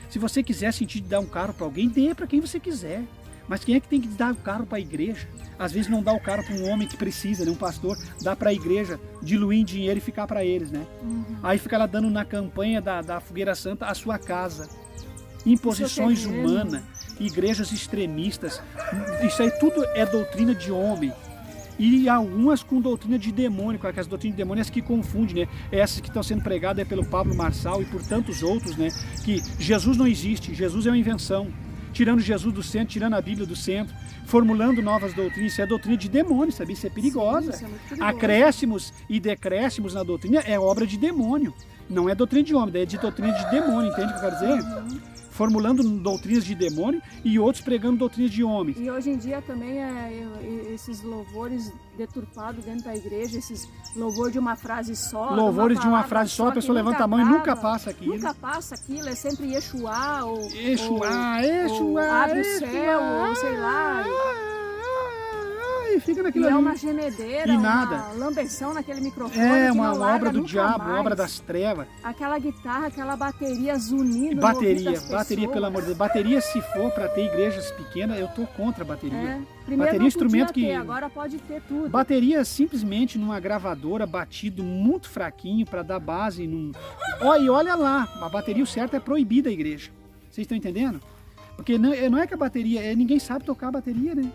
Se você quiser sentir de dar um carro para alguém, dê para quem você quiser. Mas quem é que tem que dar o carro para a igreja? Às vezes não dá o carro para um homem que precisa, né? Um pastor, dá para a igreja, diluir em dinheiro e ficar para eles, né? Aí fica lá dando na campanha da Fogueira Santa a sua casa. Imposições humanas, igrejas extremistas, isso aí tudo é doutrina de homem. E algumas com doutrina de demônio, com aquelas doutrinas de demônio, que confundem, né? Essas que estão sendo pregadas pelo Pablo Marçal e por tantos outros, né? Que Jesus não existe, Jesus é uma invenção. Tirando Jesus do centro, tirando a Bíblia do centro, formulando novas doutrinas, isso é doutrina de demônio, sabia? Isso é perigosa. Sim, isso é muito perigoso. Acréscimos e decréscimos na doutrina é obra de demônio, não é doutrina de homem, é de doutrina de demônio, entende o que eu quero dizer? Formulando doutrinas de demônio e outros pregando doutrinas de homens. E hoje em dia também esses louvores deturpados dentro da igreja, esses louvores de uma frase só. Louvores de uma frase só, a pessoa levanta a mão e nunca passa aquilo. Nunca passa aquilo, é sempre Yeshua ou abre o céu, ou sei lá. E fica naquilo ali. É uma gemedeira, e nada. Uma lambeção naquele microfone. É uma obra do diabo, uma obra das trevas. Aquela guitarra, aquela bateria zunindo. Bateria, pelo amor de Deus. Bateria, se for para ter igrejas pequenas, eu tô contra a bateria. Primeiro bateria não instrumento podia que ter, agora pode ter tudo. Bateria simplesmente numa gravadora batido muito fraquinho para dar base e olha lá, a bateria, o certo é proibida a igreja. Vocês estão entendendo? Porque não é que a bateria, ninguém sabe tocar a bateria, né?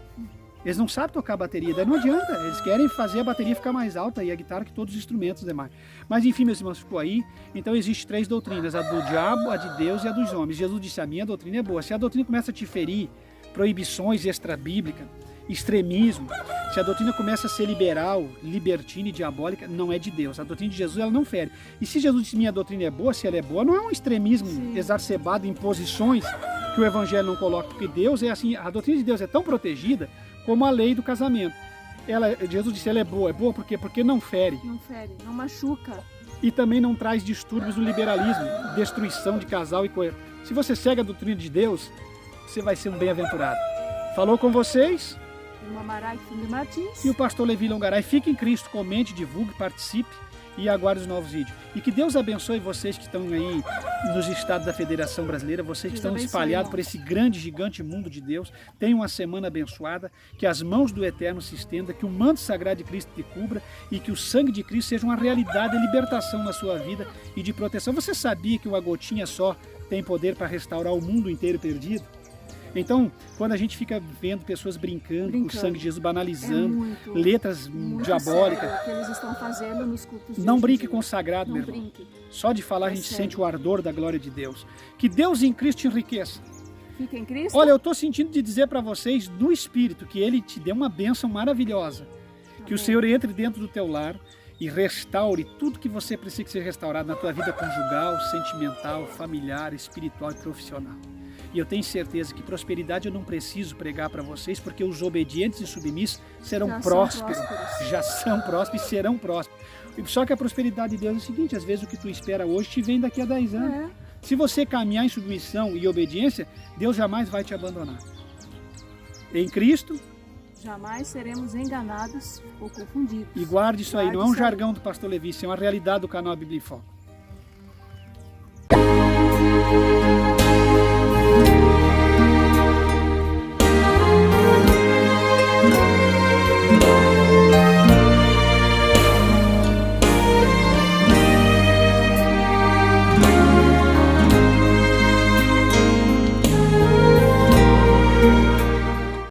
Eles não sabem tocar a bateria, daí não adianta. Eles querem fazer a bateria ficar mais alta e a guitarra que todos os instrumentos demais. Mas enfim, meus irmãos, ficou aí. Então existem 3 doutrinas, a do diabo, a de Deus e a dos homens. Jesus disse, a minha doutrina é boa. Se a doutrina começa a te ferir, proibições extra-bíblicas, extremismo, se a doutrina começa a ser liberal, libertina e diabólica, não é de Deus. A doutrina de Jesus, ela não fere. E se Jesus disse, minha doutrina é boa, se ela é boa, não é um extremismo exacerbado em posições que o evangelho não coloca. Porque Deus é assim, a doutrina de Deus é tão protegida como a lei do casamento. Jesus disse, ela é boa por quê? Porque não fere. Não fere, não machuca. E também não traz distúrbios no liberalismo, destruição de casal e coisa. Se você segue a doutrina de Deus, você vai ser um bem-aventurado. Falou com vocês? E o pastor Levi Longaray. Fique em Cristo, comente, divulgue, participe e aguarde os novos vídeos. E que Deus abençoe vocês que estão aí nos estados da Federação Brasileira, vocês que estão espalhados por esse grande, gigante mundo de Deus. Tenham uma semana abençoada, que as mãos do Eterno se estendam, que o manto sagrado de Cristo te cubra e que o sangue de Cristo seja uma realidade de libertação na sua vida e de proteção. Você sabia que uma gotinha só tem poder para restaurar o mundo inteiro perdido? Então, quando a gente fica vendo pessoas brincando com o sangue de Jesus, banalizando, letras diabólicas, o que eles estão fazendo nos cultos não brinque com o sagrado, meu irmão. Só de falar a gente sente o ardor da glória de Deus. Que Deus em Cristo te enriqueça. Fica em Cristo. Olha, eu estou sentindo de dizer para vocês, no Espírito, que Ele te dê uma bênção maravilhosa. Que o Senhor entre dentro do teu lar e restaure tudo que você precisa que seja restaurado na tua vida conjugal, sentimental, familiar, espiritual e profissional. E eu tenho certeza que prosperidade eu não preciso pregar para vocês, porque os obedientes e submissos serão prósperos. Já são prósperos e serão prósperos. Só que a prosperidade de Deus é o seguinte, às vezes o que tu espera hoje te vem daqui a 10 anos. Se você caminhar em submissão e obediência, Deus jamais vai te abandonar. Em Cristo, jamais seremos enganados ou confundidos. E guarde isso aí, não é um jargão do pastor Levi, isso é uma realidade do canal Bíblia em Foco.